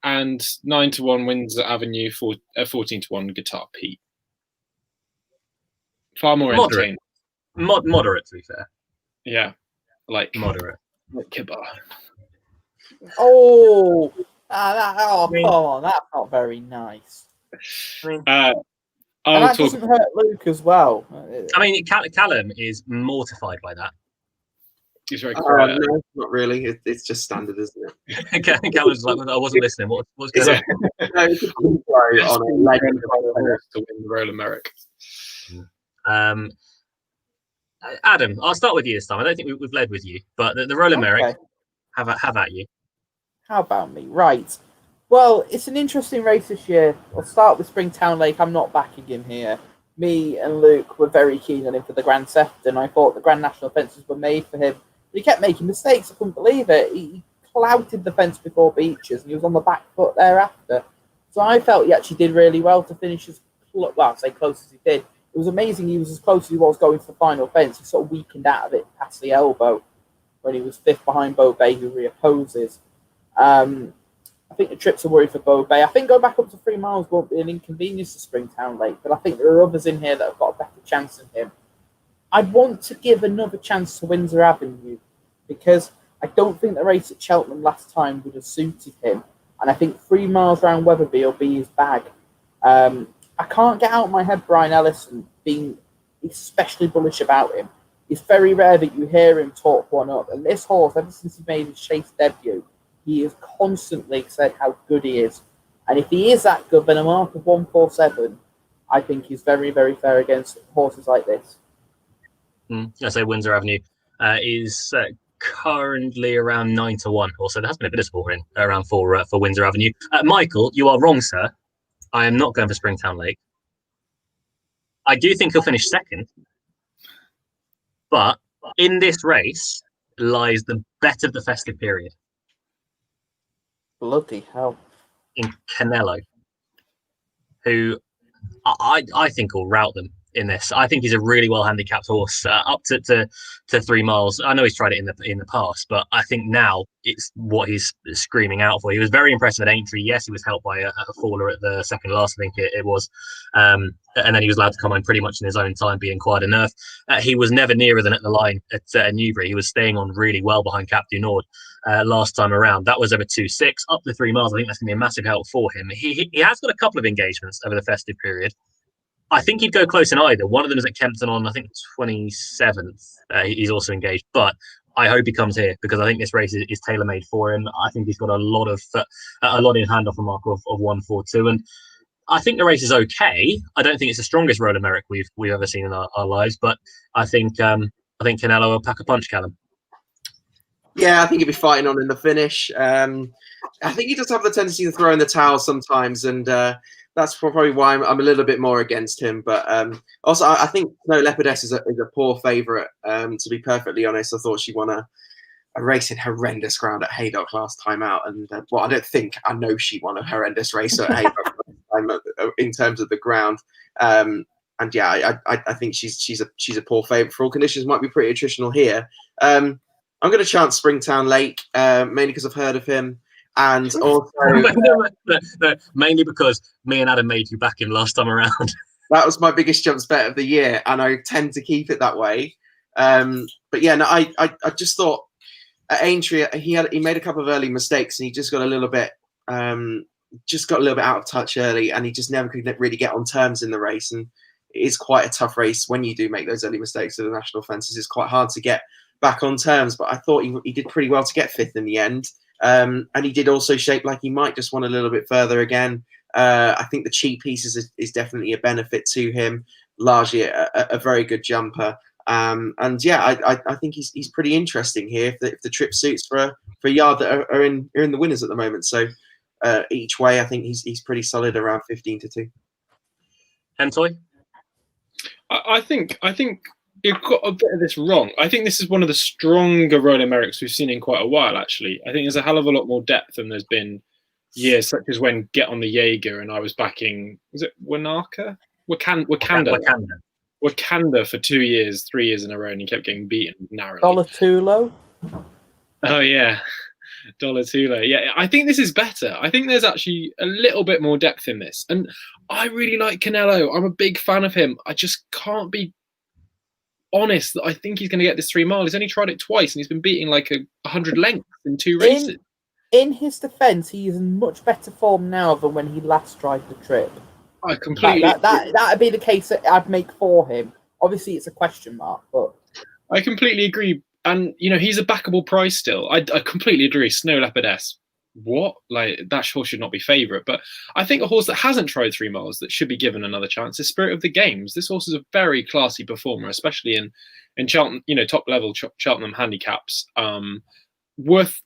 And 9-1 Windsor Avenue, 14-1 Guitar Pete. Far more entertaining. Moderate, to be fair. Yeah, like moderate. Like Kibar. Come on, that's not very nice. I mean, doesn't hurt Luke as well. I mean, Calum is mortified by that. He's very quiet. No, not really. It's just standard, isn't it? Calum's like, I wasn't listening. What's going on? It's a cool story on a legend to win the Roland Merrick. Adam, I'll start with you this time. I don't think we've led with you, but the Roland Merrick, have at you. How about me? Right. Well, it's an interesting race this year. I'll start with Springtown Lake. I'm not backing him here. Me and Luke were very keen on him for the Grand Sefton. I thought the Grand National fences were made for him. But he kept making mistakes. I couldn't believe it. He clouted the fence before Beeches, and he was on the back foot thereafter. So I felt he actually did really well to finish as close as he did. It was amazing. He was as close as he was going to the final fence. He sort of weakened out of it past the elbow when he was fifth behind Bo Bay, who reopposes. I think the trip's a worry for Bo Bay. I think going back up to 3 miles won't be an inconvenience to Springtown Lake, but I think there are others in here that have got a better chance than him. I'd want to give another chance to Windsor Avenue because I don't think the race at Cheltenham last time would have suited him. And I think 3 miles round Wetherby will be his bag. I can't get out of my head Brian Ellison being especially bullish about him. It's very rare that you hear him talk one up. And this horse, ever since he made his chase debut, he has constantly said how good he is. And if he is that good, then a mark of 147, I think he's very, very fair against horses like this. I say Windsor Avenue is currently around 9-1. Also, there has been a bit of support in around for Windsor Avenue. Michael, you are wrong, sir. I am not going for Springtown Lake. I do think he'll finish second, but in this race lies the bet of the festive period. Bloody hell. In Canelo, who I think will rout them in this. I think he's a really well handicapped horse, up to 3 miles. I know he's tried it in the past, but I think now it's what he's screaming out for. He was very impressive at Aintree. Yes, he was helped by a faller at the second last, I think it was, and then he was allowed to come on pretty much in his own time, being quite a nerve. He was never nearer than at the line at Newbury. He was staying on really well behind Cap du Nord last time around. That was over 2.6 up to 3 miles. I think that's going to be a massive help for him. He has got a couple of engagements over the festive period. I think he'd go close in either. One of them is at Kempton on, I think, 27th. He's also engaged, but I hope he comes here because I think this race is tailor-made for him. I think he's got a lot in hand off a mark of 1:42, and I think the race is okay. I don't think it's the strongest Roller Merrick we've ever seen in our lives, but I think Canelo will pack a punch, Calum. Yeah, I think he'll be fighting on in the finish. I think he does have the tendency to throw in the towel sometimes, and that's probably why I'm a little bit more against him. But also, I think No Leopardess is a poor favourite. To be perfectly honest, I thought she won a race in horrendous ground at Haydock last time out, and I know she won a horrendous race at Haydock in terms of the ground. And yeah, I think she's a poor favourite for all conditions. Might be pretty attritional here. I'm going to chance Springtown Lake, mainly because I've heard of him. And also, no, mainly because me and Adam made you back him last time around. That was my biggest jumps bet of the year, and I tend to keep it that way. But yeah, no, I just thought at Aintree he made a couple of early mistakes, and he just got a little bit out of touch early, and he just never could really get on terms in the race. And it is quite a tough race when you do make those early mistakes at the national fences. It's quite hard to get back on terms. But I thought he did pretty well to get fifth in the end. And he did also shape like he might just want a little bit further again. I think the cheap pieces is definitely a benefit to him. Largely a very good jumper. And yeah, I think he's pretty interesting here if the trip suits for a yard that are in the winners at the moment. So each way, I think he's pretty solid around 15-2. Hentoy? I think you've got a bit of this wrong. I think this is one of the stronger Roller Merricks we've seen in quite a while, actually. I think there's a hell of a lot more depth than there's been years, such as when Get on the Jaeger and I was backing, was it Wakanda for 2 years, 3 years in a row, and he kept getting beaten narrowly. $2 Oh, yeah. $2. Yeah, I think this is better. I think there's actually a little bit more depth in this. And I really like Canelo. I'm a big fan of him. I just can't be honest that I think he's going to get this 3 mile. He's only tried it twice and he's been beating like 100 lengths in 2 races. In his defence, he is in much better form now than when he last tried the trip. I completely that'd be the case that I'd make for him. Obviously, it's a question mark, but I completely agree. And he's a backable price still. I completely agree. Snow Leopardess. What? Like, that horse should not be favourite. But I think a horse that hasn't tried 3 miles that should be given another chance is Spirit of the Games. This horse is a very classy performer, especially in Cheltenham, top level Cheltenham handicaps. Worth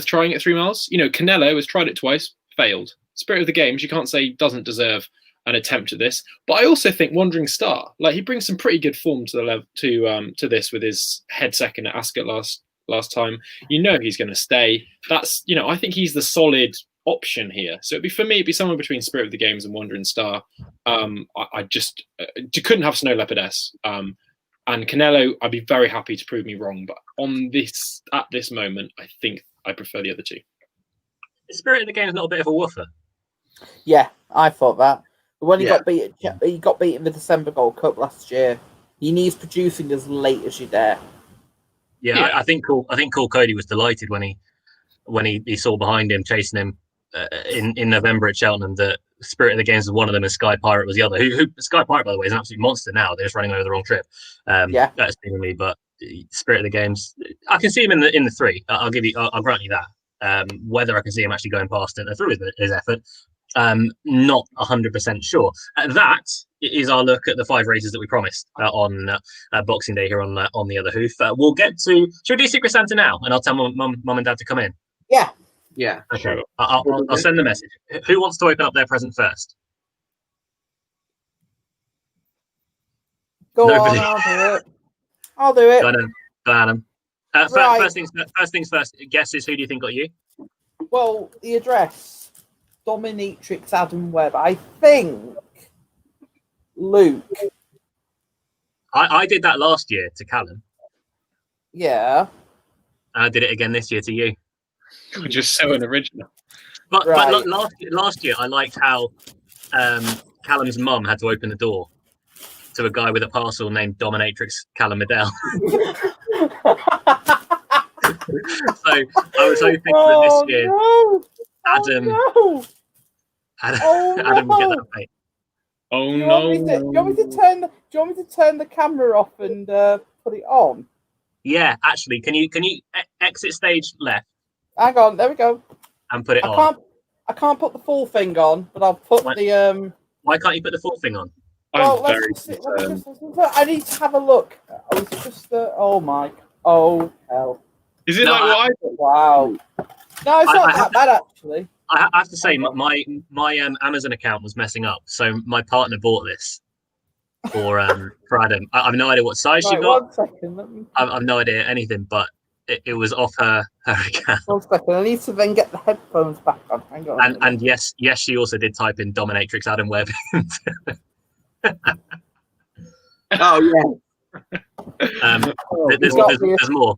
trying at 3 miles. Canelo has tried it twice, failed. Spirit of the Games, you can't say doesn't deserve an attempt at this. But I also think Wandering Star, he brings some pretty good form to the level to this with his head second at Ascot last time. He's going to stay. That's I think he's the solid option here. So it'd be somewhere between Spirit of the Games and Wandering Star. I just couldn't have Snow Leopardess. And Canelo, I'd be very happy to prove me wrong, but at this moment, I think I prefer the other two. Is Spirit of the Games not a bit of a woofer? Yeah, I thought that. But when he got beaten in the December Gold Cup last year, he needs producing as late as you dare. Yeah. I think Cool Cody was delighted when he saw behind him chasing him in November at Cheltenham that Spirit of the Games was one of them and Sky Pirate was the other. Who Sky Pirate, by the way, is an absolute monster now. They're just running over the wrong trip. That's seemingly, but Spirit of the Games, I can see him in the 3. I'll grant you that. Whether I can see him actually going past it through his effort, not 100% sure. That is our look at the 5 races that we promised on Boxing Day here on the other Hoof. We'll get to. Should we do Secret Santa now? And I'll tell mum and dad to come in. Yeah. Yeah. Okay. I'll send the message. Who wants to open up their present first? Go Nobody. on, I'll do it. I'll do it. Go Adam. Right. First things first. Guesses. Who do you think got you? Well, the address, Dominatrix Adam Webb. I think Luke. I did that last year to Calum. Yeah. I did it again this year to you. You're just so unoriginal. But Right. last year, I liked how Callum's mum had to open the door to a guy with a parcel named Dominatrix Calum Madell. So I was hoping that this year, Adam would get that fate. Oh Do you no! want me to turn the camera off and put it on? Yeah, actually, can you exit stage left Hang on, there we go. and put it on? I can't put the full thing on, but I'll put the Why can't you put the full thing on? I'm let's very just, concerned. I need to have a look. Oh, is it just oh my, oh hell! Is it No, like what I did? Wow. No, it's not that bad actually. I have to say, my Amazon account was messing up, so my partner bought this for Adam. I have no idea what size she Right, got. 1 second. Let me... I've no idea anything, but it was off her account. 1 second. I need to then get the headphones back on. Hang on. And yes, she also did type in Dominatrix Adam Webb. Oh yeah. There's more.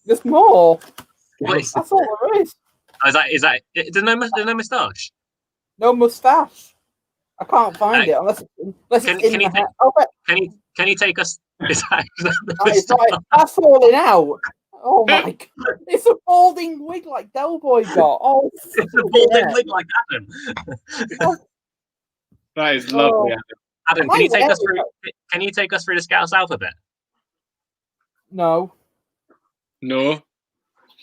There's more. What is, That's all there is. is that? There's no moustache. No mustache. I can't find it unless it's in the head. Oh, but Can you take us? Is that it's right. That's falling out. Oh my god! It's a balding wig like Del Boy got. Oh, it's a balding wig like Adam. That is lovely. Adam, can you take us through? Can you take us through the Scouse alphabet? No. No.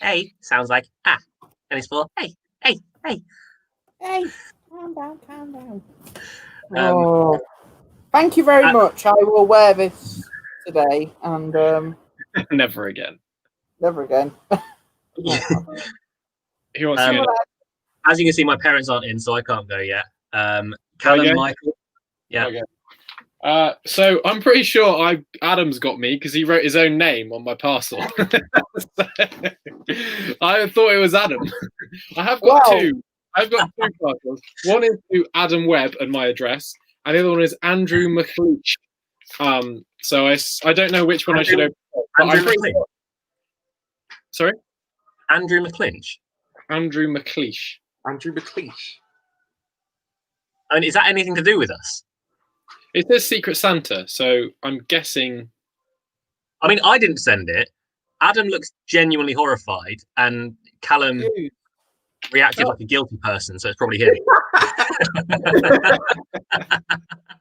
A sounds like and it's for hey. Hey, calm down. Thank you very much. I will wear this today and Never again. never again. Who wants to go? As you can see, my parents aren't in, so I can't go yet. Calum, Michael. Yeah. Okay. So I'm pretty sure Adam's got me because he wrote his own name on my parcel. I thought it was Adam. I have got two. I've got 2 parcels. One is to Adam Webb and my address, and the other one is Andrew McLeish. So I don't know which one I should open. Sorry? Andrew McClinch. Andrew McLeish. Andrew McLeish. I mean, is that anything to do with us? It says Secret Santa, so I'm guessing. I mean, I didn't send it. Adam looks genuinely horrified, and Calum reacted like a guilty person, so it's probably him.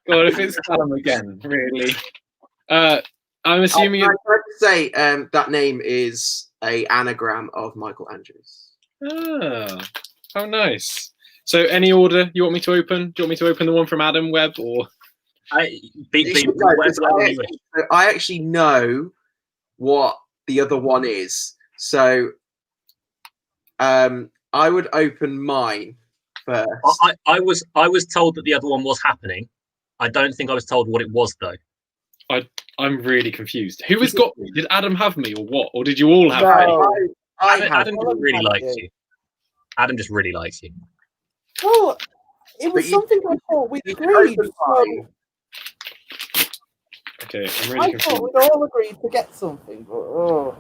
God, if it's Calum again, really. I'm assuming. I'd like to say that name is an anagram of Michael Andrews. Ah, how nice. So, any order you want me to open? Do you want me to open the one from Adam Webb or? I actually know what the other one is, so I would open mine first. I was told that the other one was happening. I don't think I was told what it was though. I'm really confused. Who has got me? Did Adam have me or what? Or did you all have me? Adam just really likes you. Adam just really likes you. Well, it was something I thought we agreed. Okay, I'm really confused. I thought we'd all agreed to get something, but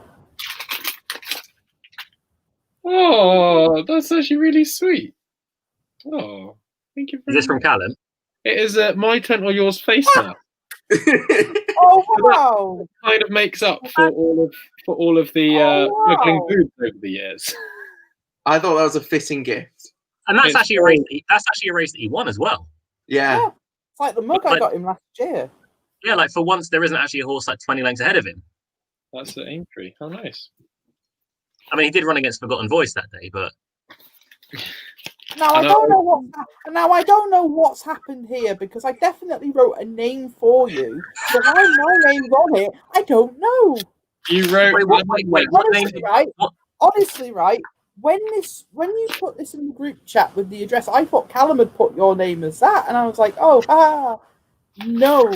Oh, that's actually really sweet. Oh, thank you. Is this from Calum? It is my tent or yours face now. Oh wow! That kind of makes up for all of the ugly boobs over the years. I thought that was a fitting gift, and that's actually a race. That's actually a race that he won as well. Yeah. It's like the mug I got him last year. Yeah, like for once there isn't actually a horse like 20 lengths ahead of him. That's the Aintree. How nice. I mean, he did run against Forgotten Voice that day, but Now I don't know what. Now I don't know what's happened here because I definitely wrote a name for you. So why my name's on it? I don't know. You wrote. Wait. Honestly, right? Honestly, right? When you put this in the group chat with the address, I thought Calum had put your name as that, and I was like, oh, no.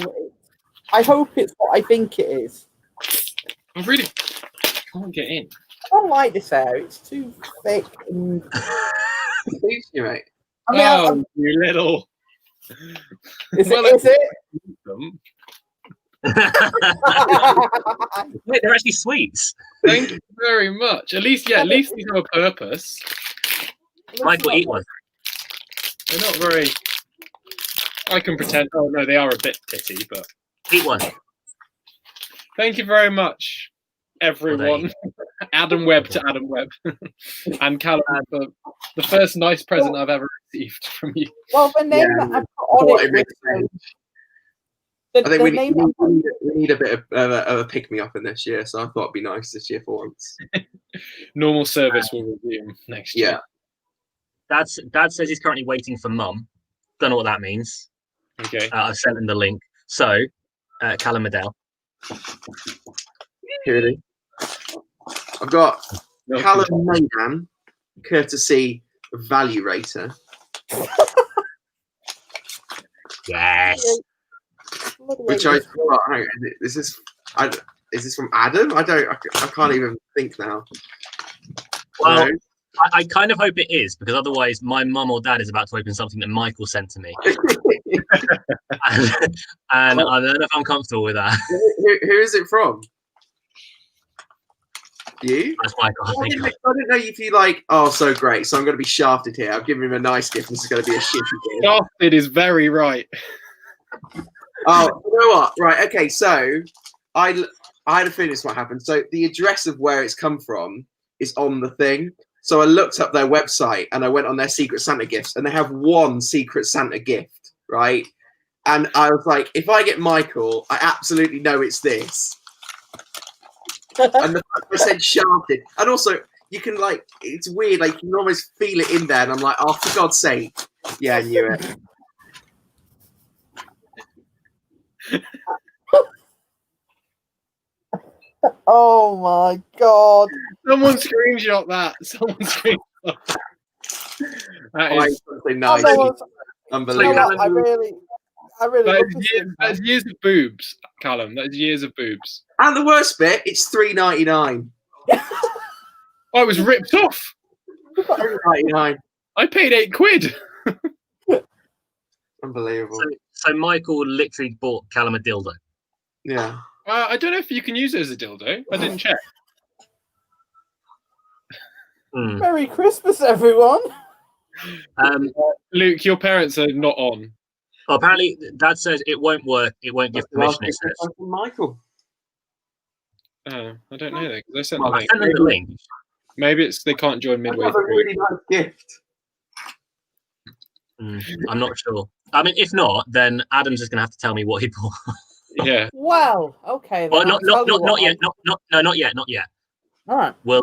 I hope it's what I think it is. I really can't get in. I don't like this hair. It's too thick. And... Excuse you, mate. I mean, you little. Is it? Wait, they're actually sweets. Thank you very much. At least these have a purpose. Michael, eat one. They're not very. I can pretend. Oh no, they are a bit pitty, but eat one. Thank you very much, everyone. Adam Webb to Adam Webb, and Calum for the first nice present I've ever received from you. Well, the name that I put on it. I think we need a bit of a pick me up in this year, so I thought it'd be nice this year for once. Normal service will resume next year. Dad says he's currently waiting for Mum. Don't know what that means. Okay. I've sent him the link. So, Calum Madell. Here it is. I've got Calum Madell, courtesy Value Rater. Yes. Which I thought, is this from Adam? I can't even think now. Well, no. I kind of hope it is, because otherwise my mum or dad is about to open something that Michael sent to me. and I don't know if I'm comfortable with that. Who is it from? You? That's Michael. I didn't know if you like, oh, so great. So I'm going to be shafted here. I've given him a nice gift. This is going to be a shitty gift. Shafted is very right. Oh, you know what? Right. Okay. So I had a feeling this might happen. So the address of where it's come from is on the thing. So I looked up their website and I went on their Secret Santa gifts, and they have one Secret Santa gift, right? And I was like, if I get Michael, I absolutely know it's this. And the fact I said shafted, and also you can like, it's weird, like you can almost feel it in there, and I'm like, oh, for God's sake, yeah, I knew it. Oh my God! Someone screenshot that. Someone screenshot that. That is something nice. Unbelievable. I really. That's years of boobs, Calum. That's years of boobs. And the worst bit, it's $3.99. I was ripped off. $3.99. I paid £8. Unbelievable. So Michael literally bought Calum a dildo. Yeah. I don't know if you can use it as a dildo. I didn't check. Merry Christmas, everyone. Luke, your parents are not on. Well, apparently, Dad says it won't work. It won't give permission. It says. Michael. Oh, I don't know that because I sent the link. Maybe it's they can't join midway through. A really nice gift. I'm not sure. I mean, if not, then Adam's just gonna have to tell me what he bought. Yeah. Well, okay. Well, not yet. Not yet. All right. We'll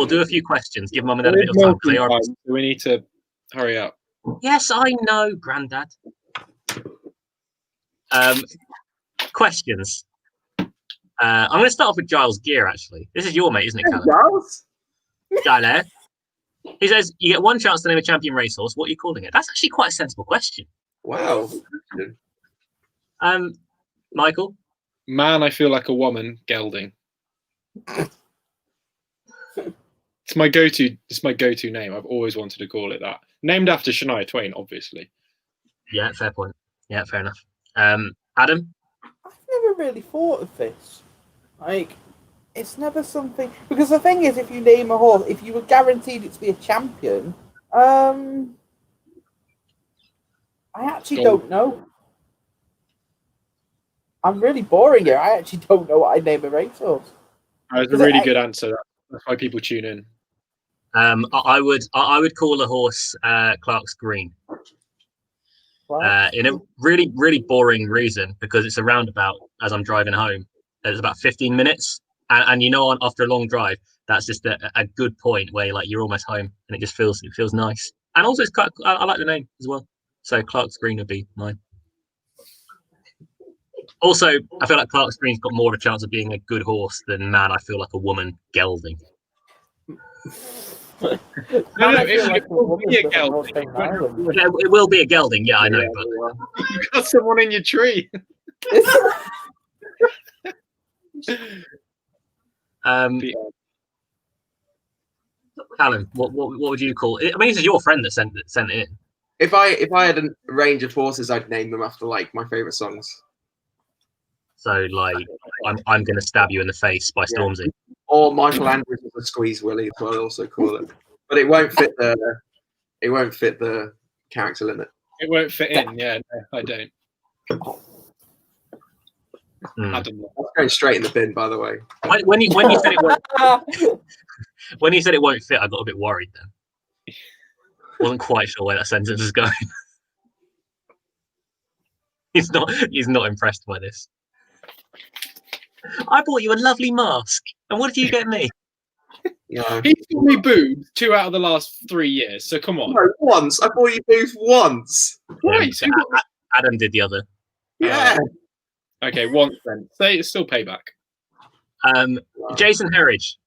do a few questions. Give Mum and Dad a bit of time. They are... So we need to hurry up. Yes, I know, Grandad. Questions. I'm going to start off with Giles Gear, actually. This is your mate, isn't it, Calum? Giles? Giles. He says, you get one chance to name a champion racehorse. What are you calling it? That's actually quite a sensible question. Wow. Michael? Man, I feel like a woman gelding. It's my go-to name. I've always wanted to call it that. Named after Shania Twain, obviously. Yeah, fair point. Yeah, fair enough. Adam? I've never really thought of this. Like, it's never something... Because the thing is, if you name a horse, if you were guaranteed it to be a champion, I actually don't know. I'm really boring here. I actually don't know what I'd name a racehorse. That's a really good answer. That's why people tune in. I would call a horse Clark's Green. In a really, really boring reason, because it's a roundabout as I'm driving home. It's about 15 minutes. And you know, after a long drive, that's just a good point where like you're almost home and it just feels nice. And also, it's quite, I like the name as well. So Clark's Green would be mine. Also, I feel like Clark's Green's got more of a chance of being a good horse than Man. I feel like a woman gelding. No, it will be a gelding. Yeah, it will be a gelding. Yeah, I know. But You've got someone in your tree. Calum, what would you call it? I mean, this is your friend that sent it in. If I had a range of horses, I'd name them after like my favorite songs. So like, I'm going to stab you in the face by Stormzy. Or Michael Andrews with a Squeeze Willy, is what I also call it. But it won't fit the character limit. It won't fit in. Yeah, no, I don't. That's going straight in the bin, by the way. When you said it won't, when you said it won't fit, I got a bit worried. Then wasn't quite sure where that sentence is going. He's not impressed by this. I bought you a lovely mask, and what did you get me? Yeah. He bought me boobs 2 out of the last 3 years. So come on. No, once. I bought you boobs once. Right. So Adam did the other. Yeah. Okay, once then. Say it's still payback. Jason Herridge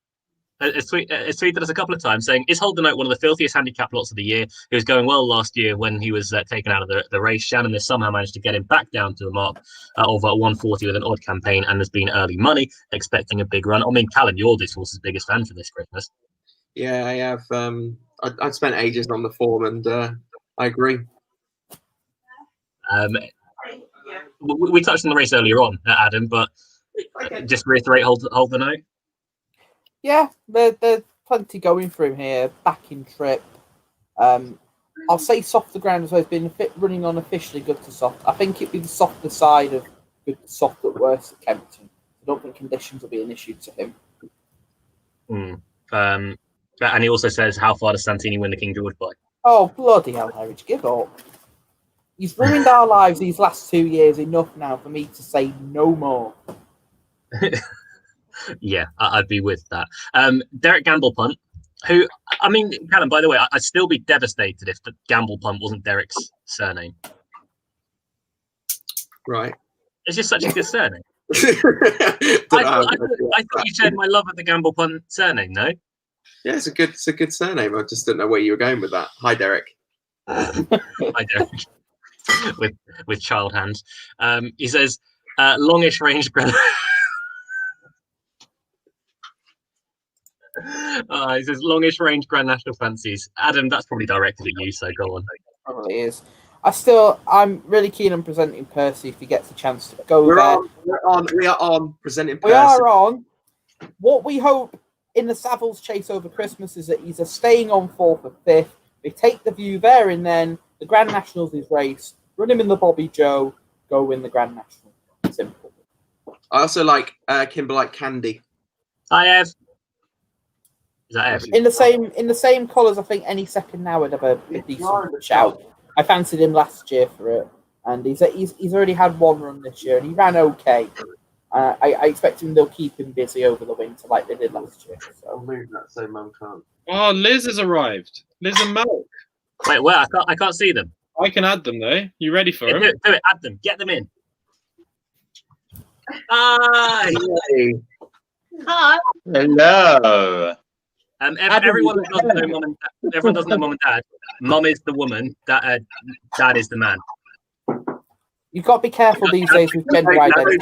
has tweeted us a couple of times saying, "Is Hold the Note one of the filthiest handicap lots of the year? He was going well last year when he was taken out of the race. Shannon has somehow managed to get him back down to a mark of 140 with an odd campaign and has been early money, expecting a big run." I mean, Calum, you're this horse's biggest fan for this Christmas. Yeah, I have. I've spent ages on the form, and I agree. We touched on the race earlier on, Adam, but just reiterate, hold the note. Yeah, there's plenty going for him here. Backing trip. I'll say softer ground as well. It's been running on officially good to soft. I think it'd be the softer side of good to soft at worst at Kempton. I don't think conditions will be an issue to him. And he also says, how far does Santini win the King George by? Oh, bloody hell, Herridge, give up. He's ruined our lives these last 2 years enough now for me to say no more. Yeah, I'd be with that. Derek Gamblepunt, who, I mean, Calum, by the way, I'd still be devastated if the Gamblepunt wasn't Derek's surname. Right. It's just such a good surname. I thought you shared my love of the Gamblepunt surname, no? Yeah, it's a good surname. I just don't know where you were going with that. Hi, Derek. Hi, Derek. with child hands. He says, longish range he says longish range Grand National fancies. Adam, that's probably directed at you, so go on. Probably is. I'm really keen on presenting Percy if he gets a chance to go there. We are on presenting Percy. We are on. What we hope in the Savills chase over Christmas is that he's staying on 4th or 5th. They take the view there and then the Grand Nationals is race. Run him in the Bobby Joe. Go win the Grand National. Simple. I also like Kimber like Candy. I have. Is that Ev? In the same colours, I think any second now would have a decent shout. I fancied him last year for it, and he's already had one run this year, and he ran okay. I expect they'll keep him busy over the winter like they did last year. So move that so Mum can't. Oh, Liz has arrived. Liz and Malk. Wait, where? I can't see them. I can add them though. You ready for them? Do it. Add them. Get them in. Hi. Hi. Hello. Everyone doesn't know Mum and Dad. Everyone doesn't know Mum and Dad. Mum is the woman. Dad is the man. You've got to be careful these days with gender identity.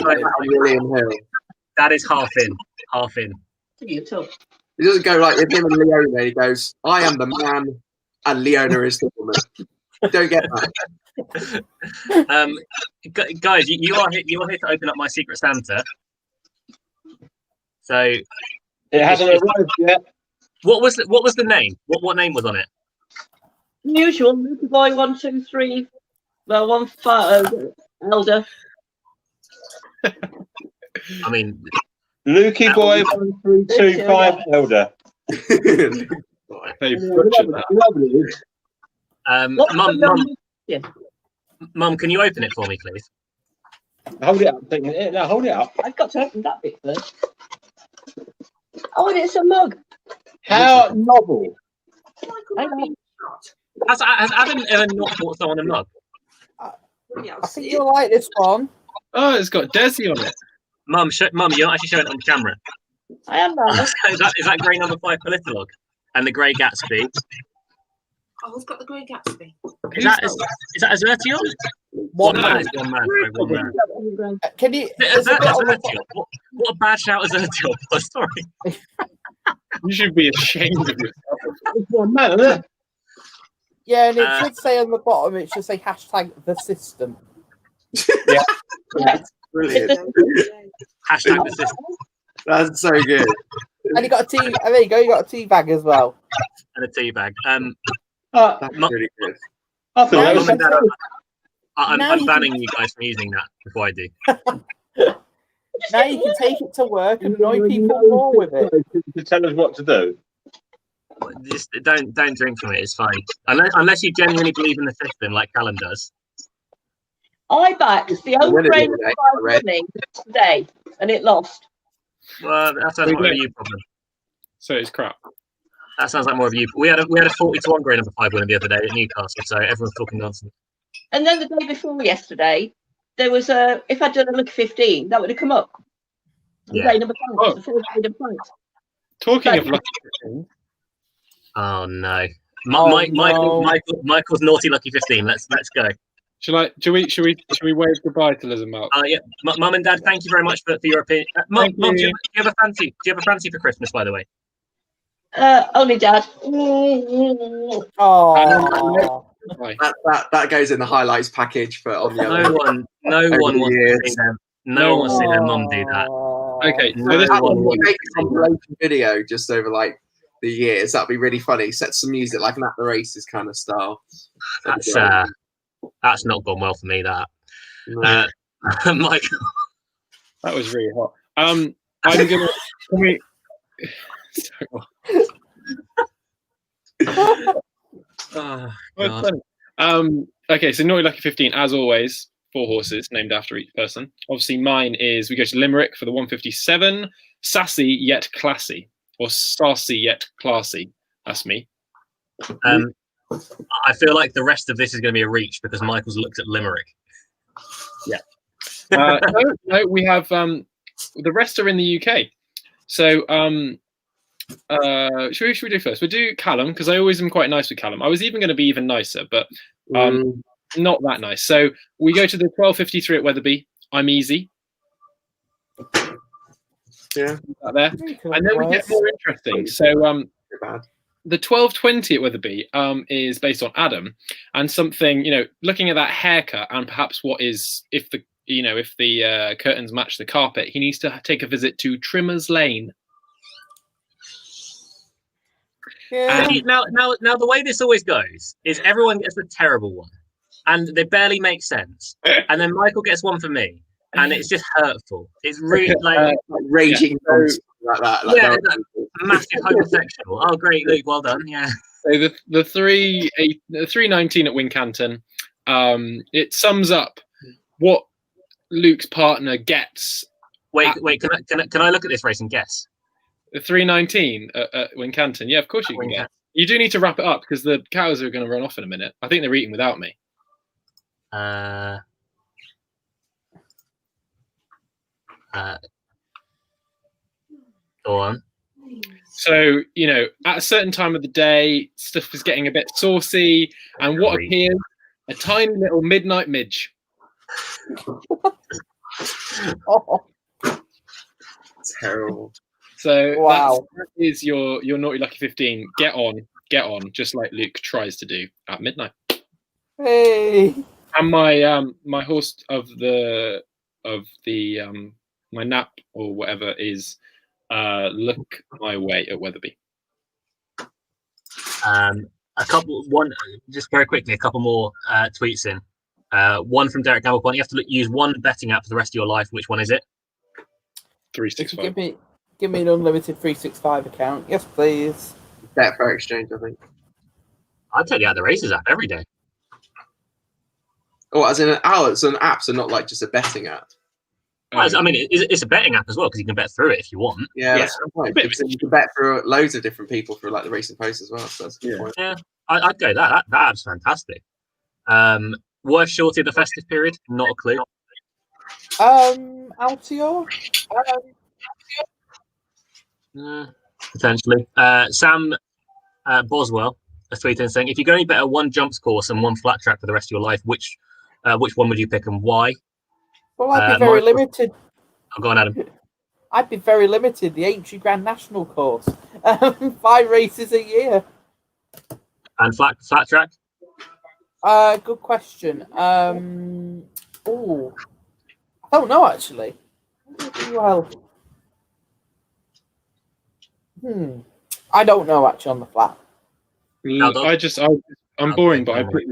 That is half in. He doesn't go like with him and Leona. He goes, "I am the man, and Leona is the woman." Don't get that. Guys, you are here to open up my Secret Santa. So it hasn't arrived yet. What was the name? What name was on it? Usual, Lucky Boy 1, 2, 3. Well, 1, 5, Elder. I mean, Lukey Boy 1, 3, 2, 5, Elder. Mum, can you open it for me, please? Hold it up. No, hold it up. I've got to open that bit first. Oh, and it's a mug. How novel. Has Adam ever not bought someone a mug? I think you'll like this one. Oh, it's got Desi on it. Mum, you're not actually showing it on camera. I am now. Is that grey number 5 Politolog? And the grey Gatsby? Oh, it's got the grey Gatsby. Is that Azertion? One man. Sorry, one man. Can you? What a bad shout, Azertion. Sorry. You should be ashamed of yourself. It's one man, isn't it? Yeah, and it should say on the bottom, it should say hashtag the system. Yeah. Brilliant. Hashtag the system. That's so good. And you got a tea. There you go. You got a tea bag as well. And a tea bag. That's really good. I thought that Mum and Dad, was I'm banning you guys from using that before I do. Now you can take it to work and annoy people more with it. to tell us what to do. Just don't drink from it. It's fine. Unless you genuinely believe in the system, like Calum does. I backed the old brain running today, and it lost. Well, that sounds more of a you problem. So it's crap. That sounds like more of you. We had a 40-1 grade number 5 winner the other day at Newcastle, so everyone's talking nonsense. And then the day before yesterday, there was if I'd done a lucky 15, that would have come up. Yeah. Grade number 5, the full grade of points. Talking of lucky 15. Oh no. No. Michael's naughty lucky 15. Let's go. Should we wave goodbye to Liz and Mark? Yeah. Mum and Dad, thank you very much for your opinion. Mum, do you have a fancy? Do you have a fancy for Christmas, by the way? Only Dad. Oh. That goes in the highlights package for on the other. No one wants to see them. No one wants to see their mum do that. Okay, No so one wants Make to a compilation video just over like the years. That'd be really funny. Set some music like an At the Races kind of style. That's not gone well for me. That No. Michael. that was really hot. I'm gonna. Can we? Oh, Well, God. okay, so Naughty Lucky 15, as always, 4 horses named after each person. Obviously, mine is we go to Limerick for the 157, sassy yet classy, or saucy yet classy. That's me. I feel like the rest of this is going to be a reach because Michael's looked at Limerick. Yeah. No, we have the rest are in the UK. So should we do first? We'll do Calum because I always am quite nice with Calum. I was even going to be even nicer, but not that nice. So we go to the 1253 at Wetherby. I'm easy. Yeah. There. And then we get more interesting. So the 1220 at Wetherby is based on Adam and something, looking at that haircut and perhaps what is if the curtains match the carpet, he needs to take a visit to Trimmer's Lane. Yeah. Now, the way this always goes is everyone gets a terrible one, and they barely make sense, and then Michael gets one for me, and it's just hurtful. It's really like raging like that. Like massive homosexual. Oh, great, Luke, well done. Yeah. So the 319 at Wincanton, it sums up what Luke's partner gets. Wait, can I look at this race and guess? The 319 at Wincanton. Yeah, of course you can get. You do need to wrap it up because the cows are going to run off in a minute. I think they're eating without me. Go on. So, at a certain time of the day, stuff is getting a bit saucy, and what appears? A tiny little midnight midge. Terrible. So wow, that is your Naughty Lucky 15. Get on, just like Luke tries to do at midnight. Hey. And my horse of the my nap or whatever is Look My Way at Wetherby. Just very quickly, a couple more tweets in. One from Derek Gamble. You have to use one betting app for the rest of your life. Which one is it? 365. Give me an unlimited 365 account. Yes, please. Betfair Exchange, I think. I'd take the At the Races app every day. Oh, as in an app, so not like just a betting app. I mean, it's a betting app as well because you can bet through it if you want. Yeah, that's the point. You can bet through loads of different people for like the Racing Post as well. So that's a good point. Yeah, I'd go that. That app's fantastic. Worth shorty of the festive period? Not a clue. Altior? Potentially. Sam Boswell has tweeted in saying, if you're going to bet a one jumps course and one flat track for the rest of your life, which one would you pick and why? Well, I'd be very limited. Go on, Adam. I'd be very limited. The Aintree Grand National course, 5 races a year. And flat track? Good question. I don't know actually. Well, I don't know actually on the flat. I'm boring, but I put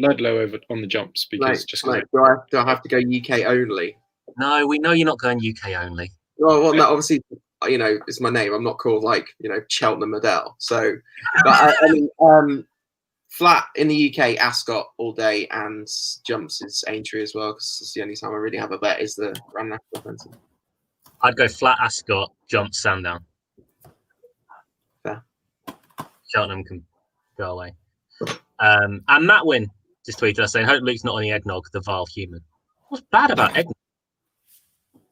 Ludlow over on the jumps because do I have to go UK only? No, we know you're not going UK only. Well, no, obviously, it's my name. I'm not called Calum Madell. So, but I mean, flat in the UK, Ascot all day, and jumps is Aintree as well because it's the only time I really have a bet is the Grand National Offensive. I'd go flat Ascot, jumps Sandown. Fair. Cheltenham can go away. And Matt Wynn just tweeted us saying, hope Luke's not on the eggnog, the vile human. What's bad about eggnog?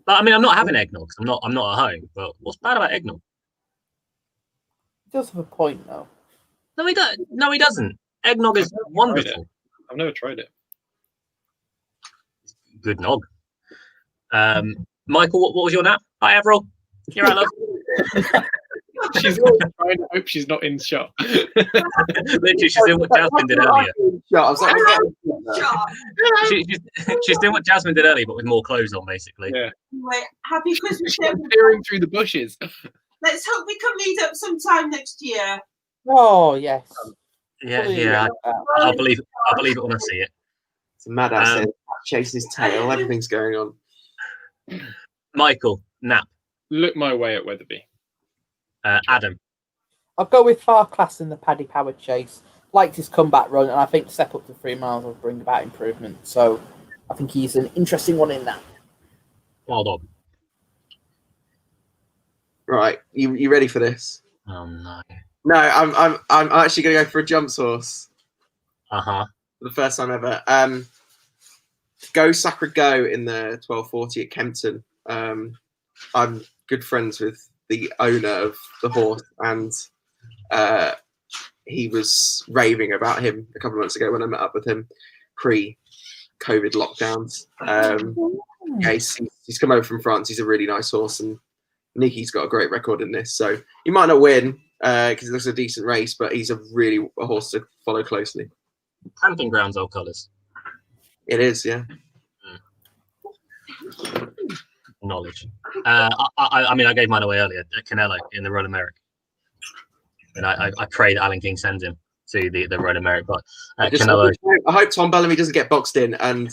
I mean, I'm not having eggnog. I'm not at home. But what's bad about eggnog? He does have a point, though. No, he doesn't. Eggnog is wonderful. I've never tried it. Good nog. Michael, what was your nap? Hi, Avril. You're right, love. She's always trying to hope she's not in shot. Literally, she's doing what Jasmine did earlier. She's doing what Jasmine did earlier, but with more clothes on, basically. Yeah. Wait, happy Christmas, She's peering through the bushes. Let's hope we can meet up sometime next year. Oh yes. Yeah. I'll believe it when I see it. It's a mad ass chasing his tail. Everything's going on. Michael, nap. Look my way at Wetherby. Adam. I'll go with Far Class in the Paddy Power chase. Liked his comeback run, and I think to step up to 3 miles will bring about improvement. So I think he's an interesting one in that. Well done. Right, you ready for this? Oh no. No, I'm actually going to go for a jumps horse. For the first time ever. Go Sacra Go in the 1240 at Kempton. I'm good friends with the owner of the horse, and he was raving about him a couple of months ago when I met up with him pre-COVID lockdowns. He's come over from France. He's a really nice horse, and Nicky's got a great record in this. So he might not win because it looks a decent race, but he's a horse to follow closely. Camping grounds, old colours. It is, yeah. Knowledge. I mean, I gave mine away earlier at Canelo in the Royal America, and I pray that Alan King sends him to the Royal America. But Canelo. I hope Tom Bellamy doesn't get boxed in, and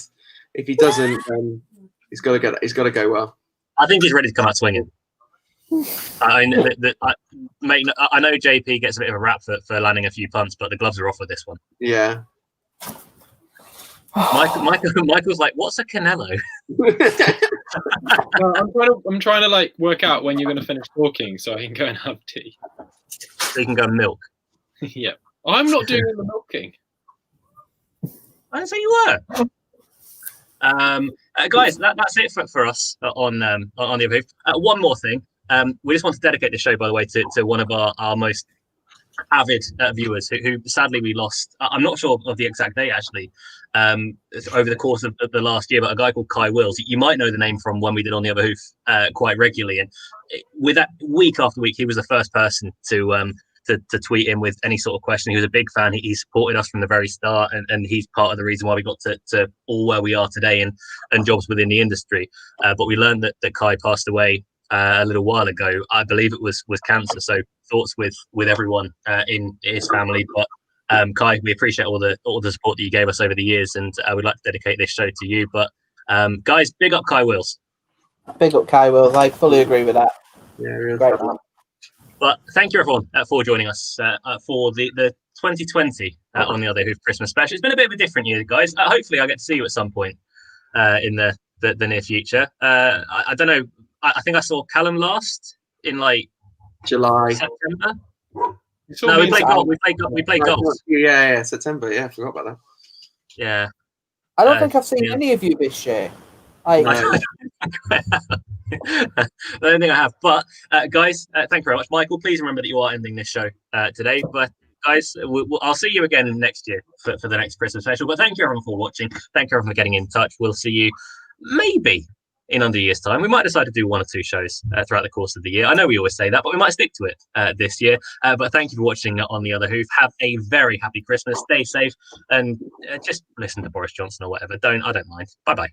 if he doesn't, then he's got to go well. I think he's ready to come out swinging. I know JP gets a bit of a rap for landing a few punts, but the gloves are off with this one. Yeah. Michael's like, what's a Canelo? I'm trying to work out when you're going to finish talking so I can go and have tea. So you can go milk. Yeah. I'm not doing the milking. I didn't say you were. Guys, that's it for us on the Hoof. One more thing. We just want to dedicate the show, by the way, to one of our most avid viewers who sadly we lost. I'm not sure of the exact date actually, over the course of the last year, but a guy called Kai Wills. You might know the name from when we did On the Other Hoof quite regularly, and with that, week after week, he was the first person to tweet in with any sort of question. He was a big fan. He supported us from the very start, and he's part of the reason why we got to all where we are today and jobs within the industry. But we learned that Kai passed away a little while ago. I believe it was cancer. So thoughts with everyone in his family. But Kai, we appreciate all the support that you gave us over the years, and we'd like to dedicate this show to you. But guys, big up Kai Wills. Big up Kai Wills. I fully agree with that. Yeah, really great man. But thank you everyone for joining us for the 2020 On the Other Hoof Christmas special. It's been a bit of a different year, guys. Hopefully, I'll get to see you at some point in the the near future. I don't know. I think I saw Calum last in like July. September. No, we played golf. We played golf. Yeah, September. Yeah, I forgot about that. Yeah. I don't think I've seen any of you this year. I don't think I have. But guys, thank you very much. Michael, please remember that you are ending this show today. But guys, I'll see you again next year for the next Christmas special. But thank you everyone for watching. Thank you everyone for getting in touch. We'll see you maybe in under a year's time. We might decide to do 1 or 2 shows throughout the course of the year. I know we always say that, but we might stick to it this year. But thank you for watching on The Other Hoof. Have a very happy Christmas. Stay safe and just listen to Boris Johnson or whatever. I don't mind. Bye-bye.